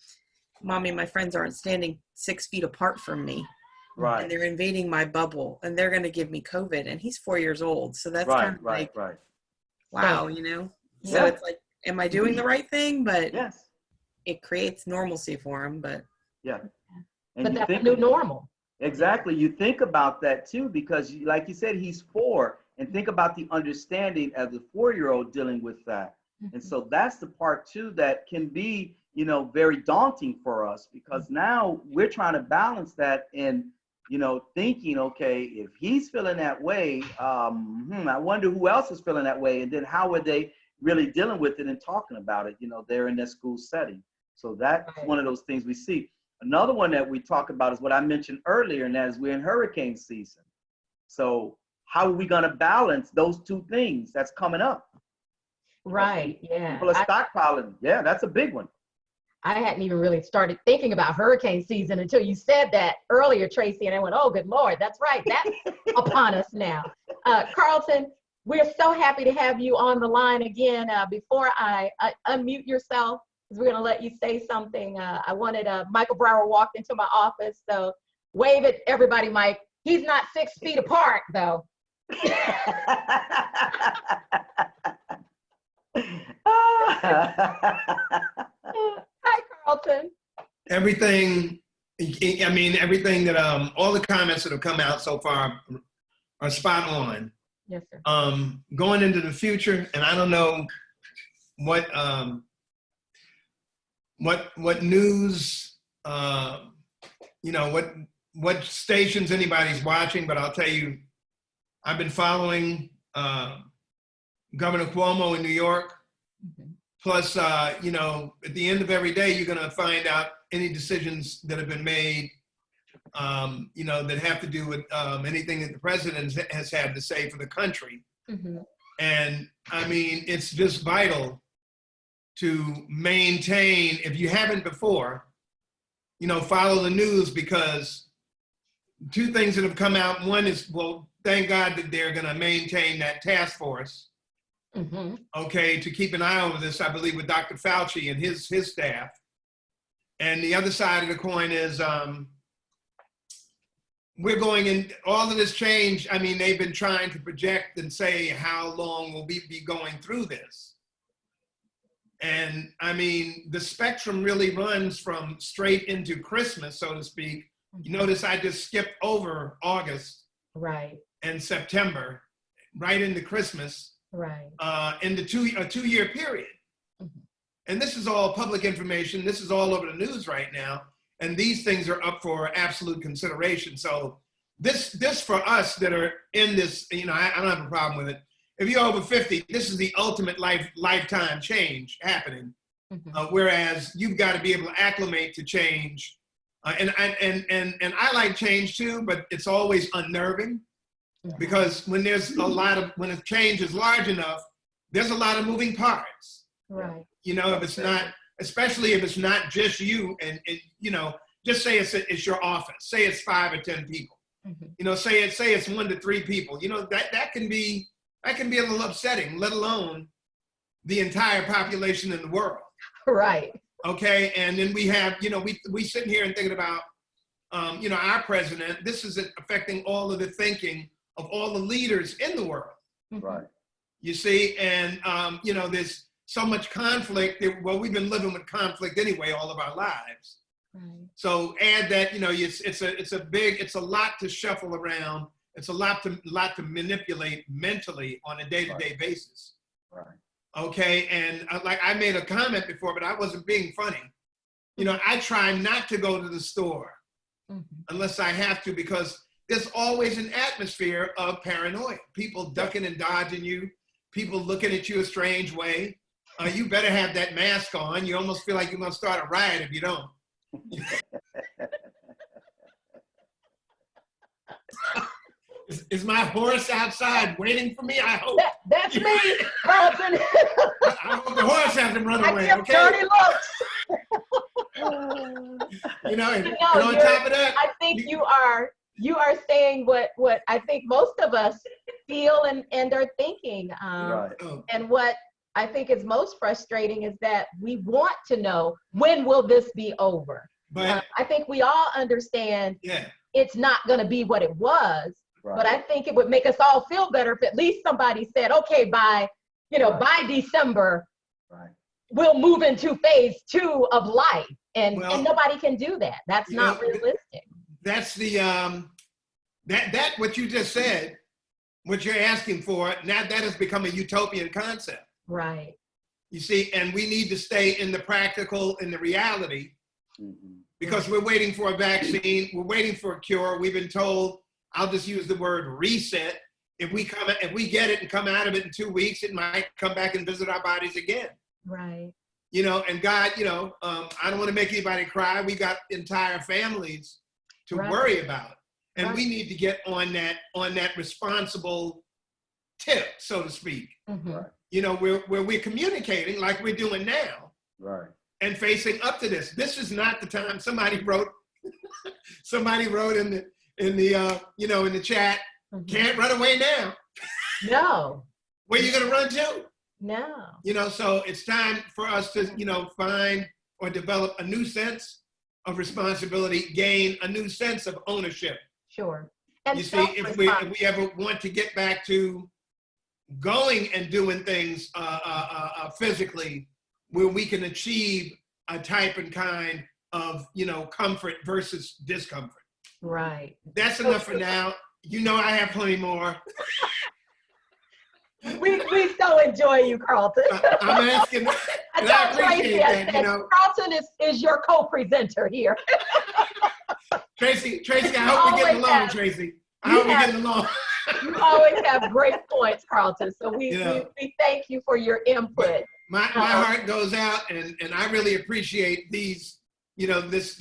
Speaker 4: Mommy, my friends aren't standing 6 feet apart from me.
Speaker 1: Right.
Speaker 4: and they're invading my bubble, and they're going to give me COVID, and he's 4 years old. So that's
Speaker 1: Right,
Speaker 4: kind of
Speaker 1: right,
Speaker 4: like,
Speaker 1: right.
Speaker 4: wow, you know? So
Speaker 1: Yeah.
Speaker 4: it's like, am I doing the right thing? But
Speaker 1: Yes.
Speaker 4: it creates normalcy for him, but.
Speaker 1: Yeah. And
Speaker 3: But
Speaker 1: you
Speaker 3: that's
Speaker 1: think
Speaker 3: a new normal.
Speaker 2: Exactly. You think about that too, because like you said, he's 4, and think about the understanding of the 4-year-old dealing with that. And so that's the part too that can be, you know, very daunting for us, because now we're trying to balance that and, you know, thinking, okay, if he's feeling that way, I wonder who else is feeling that way. And then how are they really dealing with it and talking about it? You know, they're in that school setting. So that's one of those things we see. Another one that we talk about is what I mentioned earlier, and that is we're in hurricane season. So how are we going to balance those two things that's coming up?
Speaker 3: Right. Yeah.
Speaker 2: People are stockpiling. Yeah, that's a big one.
Speaker 3: I hadn't even really started thinking about hurricane season until you said that earlier, Tracy, and I went, oh, good Lord, that's right. That's upon us now. Carlton, we're so happy to have you on the line again. Before I unmute yourself, because we're going to let you say something, I wanted Michael Brower walked into my office, so wave at everybody, Mike. He's not 6 feet apart, though. Hi, Carlton.
Speaker 5: Everything that all the comments that have come out so far are spot on.
Speaker 3: Yes, sir.
Speaker 5: Going into the future, and I don't know what news, what stations anybody's watching, but I'll tell you, I've been following Governor Cuomo in New York. Plus, at the end of every day, you're going to find out any decisions that have been made, that have to do with anything that the president has had to say for the country. And I mean, it's just vital to maintain, if you haven't before, follow the news, because 2 things that have come out. One is, well, thank God that they're going to maintain that task force. Okay, to keep an eye over this, I believe, with Dr. Fauci and his staff. And the other side of the coin is we're going in, all of this change, I mean, they've been trying to project and say how long will we be going through this. And I mean, the spectrum really runs from straight into Christmas, so to speak. You notice I just skipped over August and September, right into Christmas. In the 2-year period. And this is all public information. This is all over the news right now. And these things are up for absolute consideration. So this for us that are in this, I don't have a problem with it. If you're over 50, this is the ultimate lifetime change happening. Whereas you've got to be able to acclimate to change. And I like change too, but it's always unnerving. Because when when a change is large enough, there's a lot of moving parts. If it's not, especially if it's not just you, and just say it's your office, say it's 5 or 10 people, say it's 1 to 3 people, that can be a little upsetting, let alone the entire population in the world. Okay, and then we have, we sitting here and thinking about, our president. This is affecting all of the thinking of all the leaders in the world. You see, and there's so much conflict. Well, we've been living with conflict anyway all of our lives. So add that, it's a lot to shuffle around. It's a lot to manipulate mentally on a day-to-day basis. Okay, and like I made a comment before, but I wasn't being funny. I try not to go to the store unless I have to, because there's always an atmosphere of paranoia. People ducking and dodging you, people looking at you a strange way. You better have that mask on. You almost feel like you're going to start a riot if you don't. Is my horse outside waiting for me? I hope.
Speaker 3: That's me, Carlton.
Speaker 5: I hope the horse hasn't run away.
Speaker 3: I give dirty looks.
Speaker 5: And on top of that,
Speaker 3: I think you are saying what I think most of us feel and are thinking. And what I think is most frustrating is that we want to know, when will this be over?
Speaker 5: But
Speaker 3: I think we all understand it's not going to be what it was, but I think it would make us all feel better if at least somebody said, okay, by December, we'll move into phase 2 of life. And nobody can do that. That's not realistic.
Speaker 5: That's the, that what you just said, what you're asking for, now that has become a utopian concept.
Speaker 3: Right.
Speaker 5: You see, and we need to stay in the practical, in the reality, because we're waiting for a vaccine, we're waiting for a cure. We've been told, I'll just use the word reset. If we get it and come out of it in 2 weeks, it might come back and visit our bodies again.
Speaker 3: Right.
Speaker 5: You know, and God, you know, I don't want to make anybody cry. We got entire families to worry about, and we need to get on that responsible tip, so to speak. You know, where we're communicating like we're doing now, and facing up to this. This is not the time. Somebody wrote in the you know, in the chat, can't run away now.
Speaker 3: No.
Speaker 5: Where you gonna run to?
Speaker 3: No.
Speaker 5: You know, so it's time for us to, you know, find or develop a new sense of responsibility, gain a new sense of ownership.
Speaker 3: Sure. And
Speaker 5: you see, if we ever want to get back to going and doing things physically, where we can achieve a type and kind of, you know, comfort versus discomfort.
Speaker 3: Right.
Speaker 5: That's enough for now. You know, I have plenty more.
Speaker 3: We so enjoy you, Carlton.
Speaker 5: I'm asking, and I appreciate that, you know.
Speaker 3: Carlton is your co-presenter here.
Speaker 5: Tracy, I hope we're getting along, Tracy. I hope we're getting along.
Speaker 3: You always have great points, Carlton. So we thank you for your input.
Speaker 5: My heart goes out, and I really appreciate these, you know, this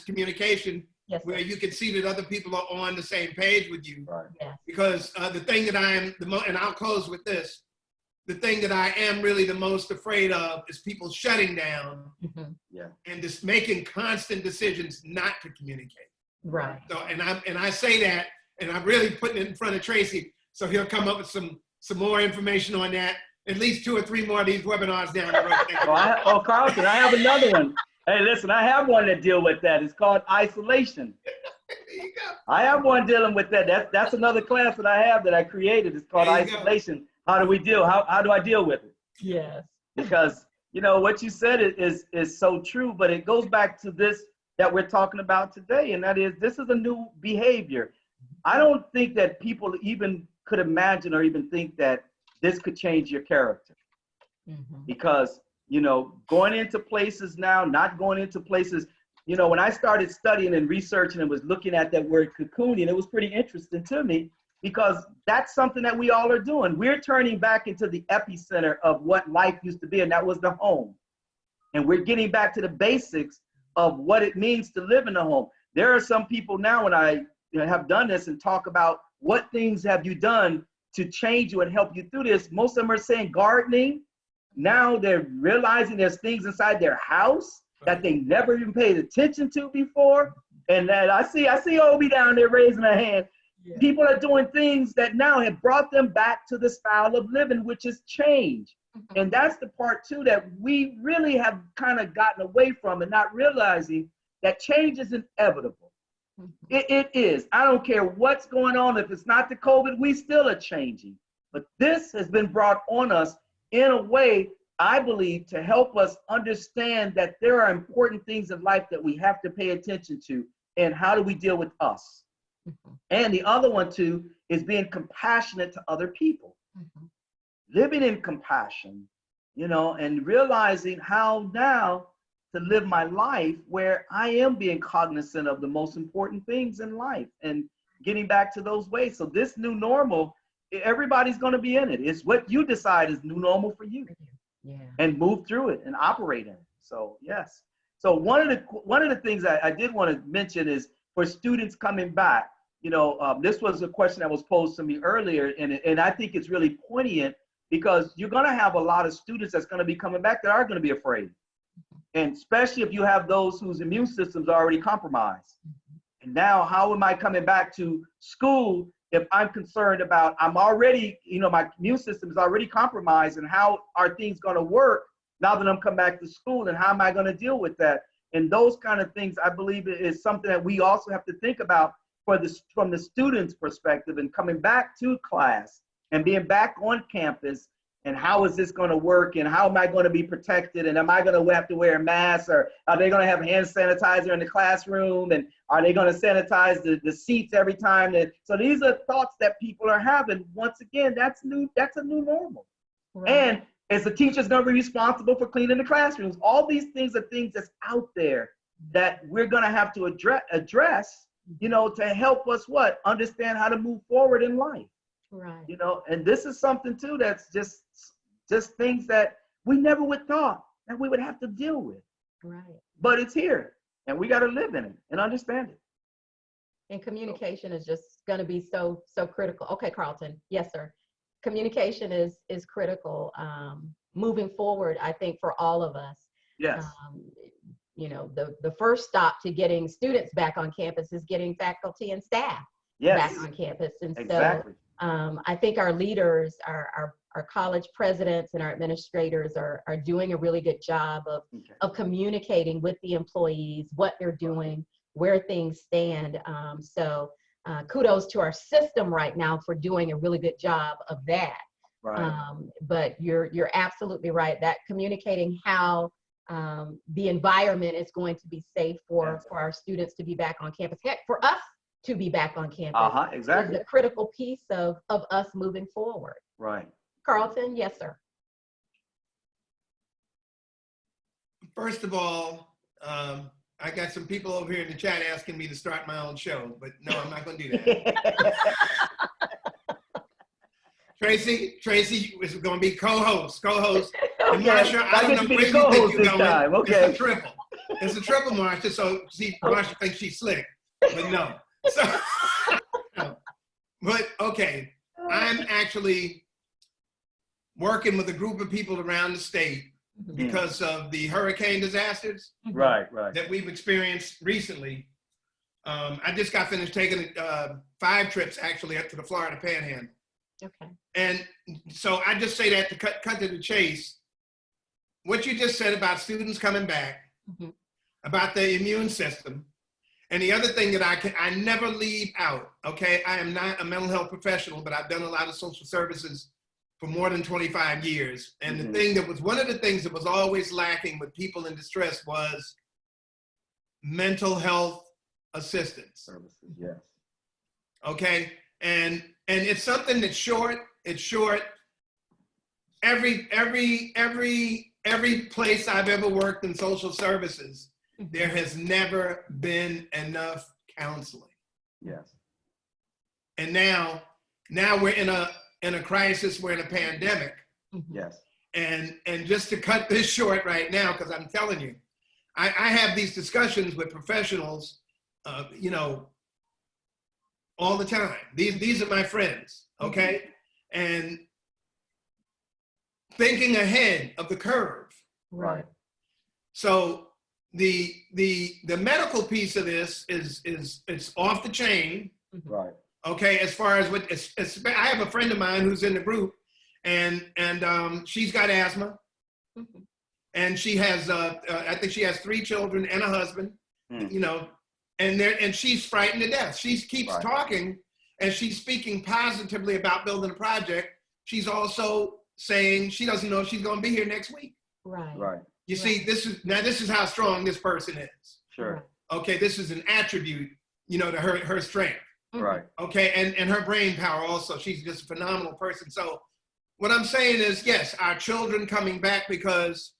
Speaker 5: communication. Yes, where you can see that other people are on the same page with you.
Speaker 3: Yes.
Speaker 5: Because the thing that I am and I'll close with this, the thing that I am really the most afraid of is people shutting down and just making constant decisions not to communicate.
Speaker 3: Right.
Speaker 5: So and I say that, and I'm really putting it in front of Tracy, so he'll come up with some more information on that. At least 2 or 3 more of these webinars down the road.
Speaker 2: Carlton, I have another one. Hey, listen, I have one that deal with that. It's called isolation.
Speaker 5: There you go.
Speaker 2: I have one dealing with that. That's another class that I have that I created. It's called isolation. How do we deal? How do I deal with it?
Speaker 3: Yes.
Speaker 2: Because, you know, what you said is so true, but it goes back to this that we're talking about today, and that is, this is a new behavior. I don't think that people even could imagine or even think that this could change your character. Because, you know, going into places now, not going into places, you know, when I started studying and researching and was looking at that word cocooning, it was pretty interesting to me, because that's something that we all are doing. We're turning back into the epicenter of what life used to be, and that was the home. And we're getting back to the basics of what it means to live in a home. There are some people now, when I have done this and talk about what things have you done to change you and help you through this, most of them are saying gardening. Now they're realizing there's things inside their house that they never even paid attention to before. And that I see Obi down there raising a hand. Yeah. People are doing things that now have brought them back to the style of living, which is change. And that's the part too that we really have kind of gotten away from, and not realizing that change is inevitable. It is. I don't care what's going on. If it's not the COVID, we still are changing. But this has been brought on us in a way, I believe, to help us understand that there are important things in life that we have to pay attention to, and how do we deal with us. And the other one too is being compassionate to other people. Living in compassion, you know, and realizing how now to live my life where I am being cognizant of the most important things in life and getting back to those ways. So this new normal, everybody's going to be in it. It's what you decide is new normal for you. Yeah. And move through it and operate in it. So yes. So one of the things I did want to mention is for students coming back, you know, this was a question that was posed to me earlier, and I think it's really poignant, because you're going to have a lot of students that's going to be coming back that are going to be afraid. And especially if you have those whose immune system's already compromised. And now, how am I coming back to school if I'm concerned about, I'm already, you know, my immune system is already compromised, and how are things going to work now that I'm coming back to school, and how am I going to deal with that? And those kind of things, I believe, is something that we also have to think about from the student's perspective, and coming back to class and being back on campus. And how is this going to work? And how am I going to be protected? And am I going to have to wear a mask? Or are they going to have hand sanitizer in the classroom? And are they going to sanitize the seats every time? So these are thoughts that people are having. Once again, that's a new normal. Right. And is the teacher's going to be responsible for cleaning the classrooms? All these things are things that's out there that we're going to have to address, to help us understand how to move forward in life. Right. And this is something too that's just things that we never would thought that we would have to deal with. Right. But it's here, and we got to live in it and understand it.
Speaker 3: And communication is just going to be so critical. Okay, Carlton. Yes, sir. Communication is critical moving forward, I think, for all of us.
Speaker 2: Yes.
Speaker 3: The first stop to getting students back on campus is getting faculty and staff back on campus. And exactly. So I think our leaders, our college presidents and our administrators are doing a really good job of communicating with the employees what they're doing, where things stand. So kudos to our system right now for doing a really good job of that. Right. But you're absolutely right that communicating how the environment is going to be safe for our students to be back on campus. Heck, for us to be back on campus
Speaker 2: exactly.
Speaker 3: is a critical piece of us moving forward.
Speaker 2: Right.
Speaker 3: Carlton, yes, sir.
Speaker 5: First of all, I got some people over here in the chat asking me to start my own show, but no, I'm not going to do that. Tracy is going to be co-host. And Marsha, I don't know where you think you're going.
Speaker 2: Okay.
Speaker 5: It's a triple. It's a triple, Marsha. So Marsha thinks she's slick, but no. So, but okay, I'm actually working with a group of people around the state because of the hurricane disasters that we've experienced recently. I just got finished taking 5 trips actually up to the Florida Panhandle. Okay. And so I just say that to cut to the chase. What you just said about students coming back, about the immune system, and the other thing that I never leave out, okay? I am not a mental health professional, but I've done a lot of social services for more than 25 years. And the thing that was one of the things that was always lacking with people in distress was mental health assistance. Services, yes. Okay, and it's something that's short. It's short. Every place I've ever worked in social services, there has never been enough counseling. Yes. And now we're in a crisis. We're in a pandemic. Yes. And just to cut this short right now, because I'm telling you, I have these discussions with professionals, all the time. These are my friends, okay? And thinking ahead of the curve. Right. So the medical piece of this is it's off the chain. Right. Okay, as far as I have a friend of mine who's in the group, and she's got asthma, and she has I think she has 3 children and a husband, and she's frightened to death. She keeps talking, and she's speaking positively about building a project. She's also saying she doesn't know if she's going to be here next week. Right. Right. You see, this is how strong this person is. Sure. Okay, this is an attribute, to her strength. Right. Okay, and her brain power also. She's just a phenomenal person. So what I'm saying is, yes, our children coming back, because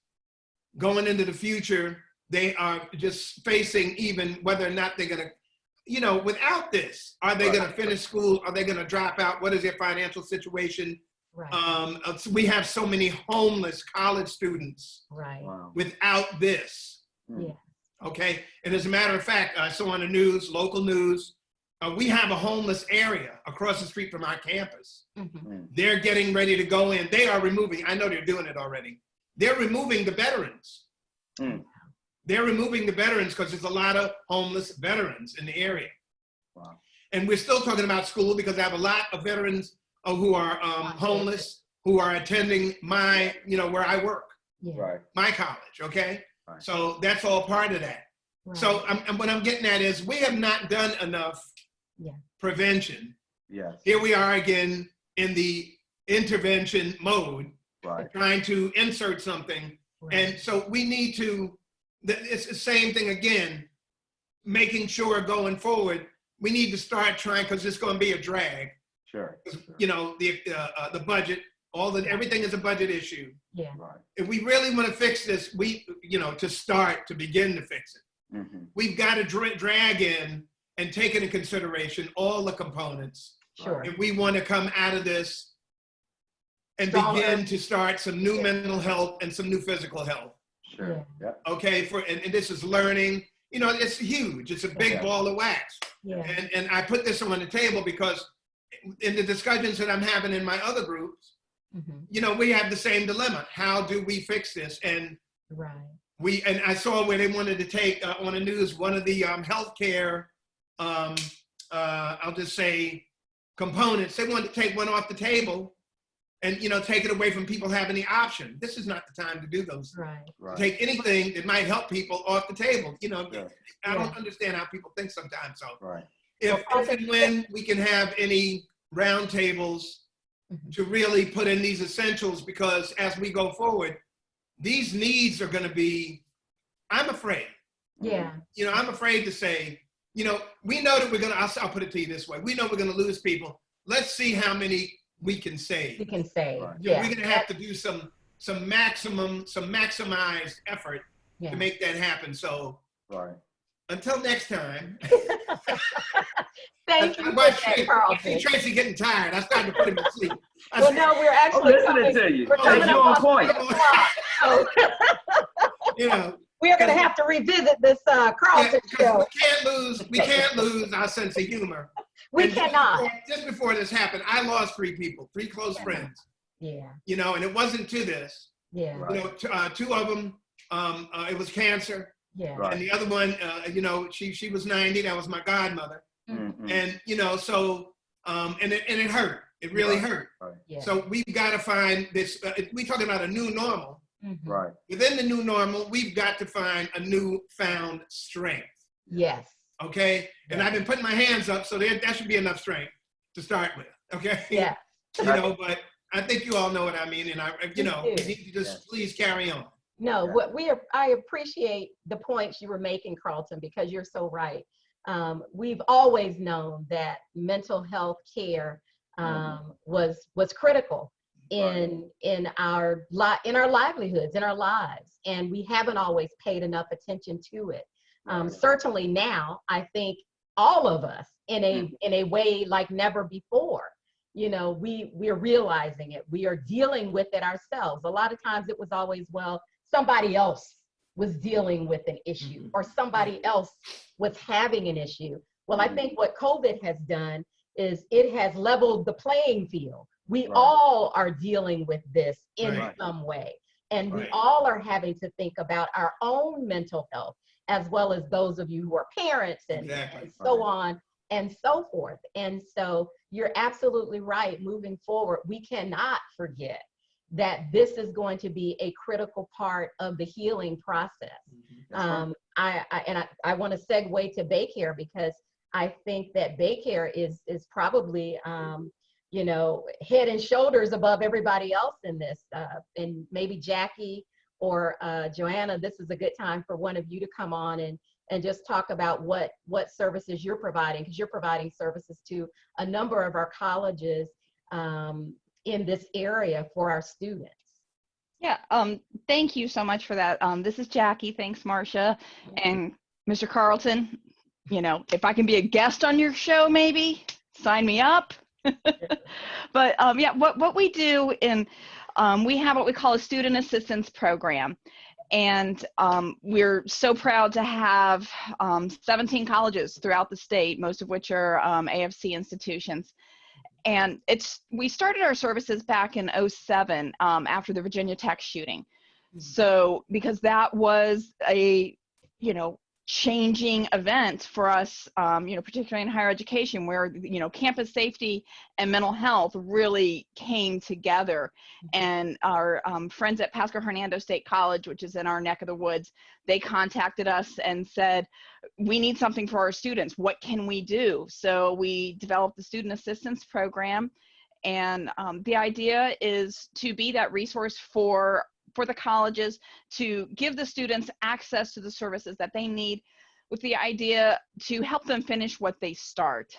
Speaker 5: going into the future, they are just facing even whether or not they're going to, without this, are they going to finish school? Are they going to drop out? What is their financial situation? Right. We have so many homeless college students without this. Yeah. Okay. And as a matter of fact, I saw on the news, local news, we have a homeless area across the street from our campus. They're getting ready to go in. They are removing, I know they're doing it already. They're removing the veterans. They're removing the veterans because there's a lot of homeless veterans in the area. Wow. And we're still talking about school because I have a lot of veterans who are homeless, who are attending my, where I work, my college, okay?
Speaker 1: Right.
Speaker 5: So that's all part of that.
Speaker 3: Right.
Speaker 5: So what I'm getting at is we have not done enough prevention.
Speaker 1: Yes.
Speaker 5: Here we are again in the intervention mode,
Speaker 1: Right.
Speaker 5: trying to insert something.
Speaker 3: Right.
Speaker 5: And so we need to, it's the same thing again, making sure going forward, we need to start trying, because it's going to be a drag.
Speaker 1: Sure.
Speaker 5: You know, the budget, everything is a budget issue.
Speaker 3: Yeah.
Speaker 1: Right.
Speaker 5: If we really want to fix this, to begin to fix it, we've got to drag in and take into consideration all the components.
Speaker 3: Sure.
Speaker 5: If we want to come out of this and
Speaker 3: Stronger.
Speaker 5: begin to start some new mental health and some new physical health.
Speaker 1: Sure. Yeah.
Speaker 5: Okay. And this is learning. You know, it's huge. It's a big ball of wax.
Speaker 3: Yeah.
Speaker 5: And I put this on the table because in the discussions that I'm having in my other groups, you know, we have the same dilemma. How do we fix this? And and I saw where they wanted to take on the news one of the healthcare, I'll just say, components. They wanted to take one off the table and, you know, take it away from people having the option. This is not the time to do those.
Speaker 1: Right.
Speaker 5: Take anything that might help people off the table. You know, I don't understand how people think sometimes. So if and when we can have any roundtables to really put in these essentials, because as we go forward, these needs are going to be, I'm afraid.
Speaker 3: Yeah.
Speaker 5: You know, I'm afraid to say, you know, we know that we're going to, I'll put it to you this way. We know we're going to lose people. Let's see how many we can save.
Speaker 3: We can save.
Speaker 1: Right.
Speaker 3: Yeah.
Speaker 5: We're going to have to do some maximized effort to make that happen. So until next time.
Speaker 3: Thank you for
Speaker 5: I
Speaker 3: that, Carlton.
Speaker 5: see Tracy getting tired. I started to put him to sleep.
Speaker 3: Well, no, we're actually
Speaker 1: listening to you.
Speaker 3: We're coming
Speaker 1: You're
Speaker 3: up
Speaker 1: on point.
Speaker 3: So,
Speaker 5: You know,
Speaker 3: we are going to have to revisit this Carlton show.
Speaker 5: we can't lose our sense of humor.
Speaker 3: We
Speaker 5: And
Speaker 3: cannot.
Speaker 5: Just before this happened, I lost 3 people, 3 close friends.
Speaker 3: Yeah.
Speaker 5: You know, and it wasn't to this.
Speaker 3: Yeah.
Speaker 5: You know, 2 of them, it was cancer.
Speaker 3: Yeah.
Speaker 1: Right.
Speaker 5: And the other one, you know, she was 90. That was my godmother. And, you know, so, and it hurt. It really hurt.
Speaker 1: Right.
Speaker 3: Yeah.
Speaker 5: So we've got to find this, we talking about a new normal.
Speaker 1: Right.
Speaker 5: Within the new normal, we've got to find a newfound strength.
Speaker 3: Yes.
Speaker 5: Okay. And I've been putting my hands up, so that should be enough strength to start with. Okay.
Speaker 3: Yeah.
Speaker 5: You know, but I think you all know what I mean. And you know, we need to just please carry on.
Speaker 3: No, I appreciate the points you were making, Carlton, because you're so right. We've always known that mental health care was critical in our livelihoods, in our lives, and we haven't always paid enough attention to it. Certainly now, I think all of us, in a way like never before, you know, we're realizing it. We are dealing with it ourselves. A lot of times it was always, well, somebody else was dealing with an issue or somebody else was having an issue. Well, I think what COVID has done is it has leveled the playing field. We all are dealing with this in some way. And we all are having to think about our own mental health, as well as those of you who are parents and so on and so forth. And so you're absolutely right. Moving forward, we cannot forget that this is going to be a critical part of the healing process. I want to segue to Baycare, because I think that Baycare is probably, you know, head and shoulders above everybody else in this. And maybe Jackie or Joanna, this is a good time for one of you to come on and just talk about what services you're providing, because you're providing services to a number of our colleges in this area for our students.
Speaker 6: Yeah, thank you so much for that. This is Jackie. Thanks, Marcia. And Mr. Carlton, you know, if I can be a guest on your show, maybe sign me up. But yeah, what we do we have what we call a student assistance program. And we're so proud to have 17 colleges throughout the state, most of which are AFC institutions. And we started our services back in 2007 after the Virginia Tech shooting. So because that was a, you know, changing event for us, particularly in higher education, where, campus safety and mental health really came together. And our friends at Pasco Hernando State College, which is in our neck of the woods, they contacted us and said, we need something for our students. What can we do? So we developed the Student Assistance Program. And the idea is to be that resource for the colleges, to give the students access to the services that they need, with the idea to help them finish what they start.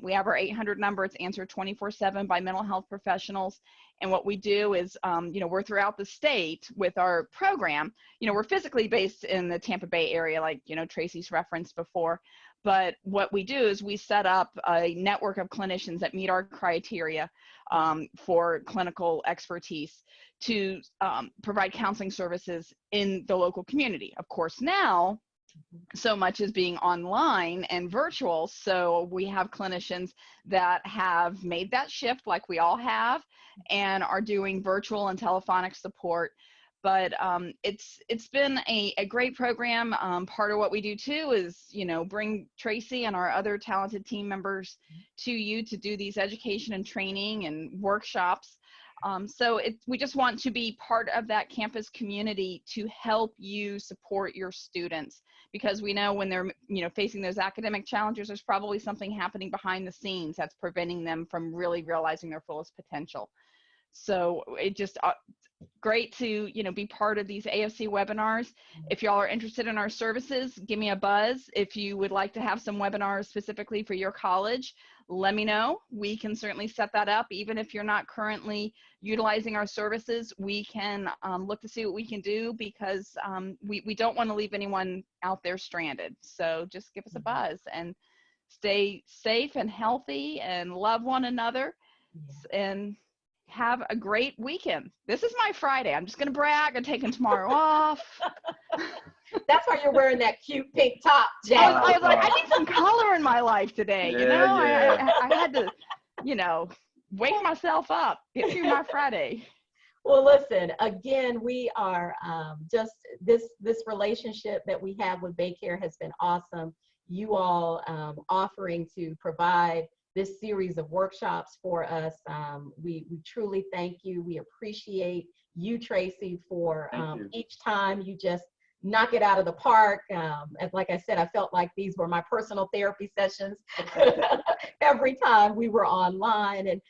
Speaker 6: We have our 800 number. It's answered 24/7 by mental health professionals. And what we do is, we're throughout the state with our program. We're physically based in the Tampa Bay area, like, Tracy's referenced before. But what we do is we set up a network of clinicians that meet our criteria for clinical expertise to provide counseling services in the local community. Of course, now, so much is being online and virtual, so we have clinicians that have made that shift, like we all have, and are doing virtual and telephonic support. But it's been a great program. Part of what we do too is, bring Tracy and our other talented team members to you to do these education and training and workshops. So we just want to be part of that campus community to help you support your students, because we know when they're, facing those academic challenges, there's probably something happening behind the scenes that's preventing them from really realizing their fullest potential. So it just great to, be part of these AFC webinars. If y'all are interested in our services, give me a buzz. If you would like to have some webinars specifically for your college, let me know. We can certainly set that up. Even if you're not currently utilizing our services, we can look to see what we can do, because we don't want to leave anyone out there stranded. So just give us a buzz and stay safe and healthy and love one another. And have a great weekend. This is my Friday. I'm just going to brag. I'm taking tomorrow off.
Speaker 3: That's why you're wearing that cute pink top, Jack.
Speaker 6: I was like, I need some color in my life today. I had to, wake myself up, get through my Friday.
Speaker 3: Well, listen, again, we are just this relationship that we have with Baycare has been awesome. You all offering to provide this series of workshops for us. We truly thank you. We appreciate you, Tracy, for each time you just knock it out of the park. And like I said, I felt like these were my personal therapy sessions every time we were online. And,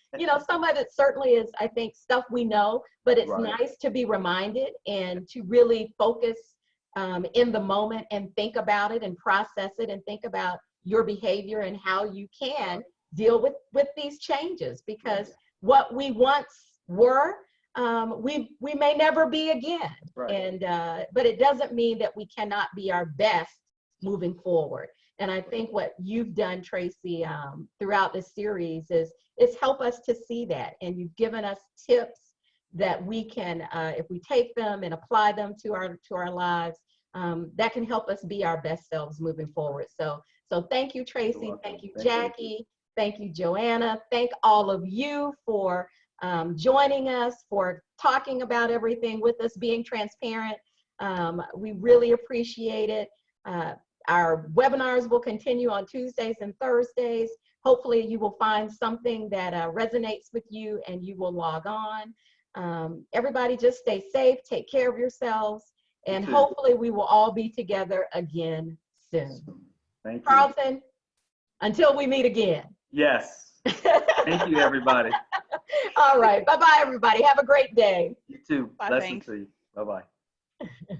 Speaker 3: some of it certainly is, I think, stuff we know, but it's nice to be reminded and to really focus in the moment and think about it and process it and think about your behavior and how you can deal with these changes, because what we once were, we may never be again. And but it doesn't mean that we cannot be our best moving forward. And I think what you've done, Tracy, throughout this series is help us to see that, and you've given us tips that we can, if we take them and apply them to our lives, that can help us be our best selves moving forward. So thank you, Tracy. Thank you, Jackie. Thank you, Joanna. Thank all of you for joining us, for talking about everything with us, being transparent. We really appreciate it. Our webinars will continue on Tuesdays and Thursdays. Hopefully you will find something that resonates with you and you will log on. Everybody just stay safe, take care of yourselves, and hopefully we will all be together again soon.
Speaker 1: Thank you.
Speaker 3: Carlton, until we meet again.
Speaker 1: Yes. Thank you, everybody.
Speaker 3: All right. Bye-bye, everybody. Have a great day.
Speaker 1: You too.
Speaker 6: Bye,
Speaker 1: Blessings
Speaker 6: thanks.
Speaker 1: to you. Bye-bye.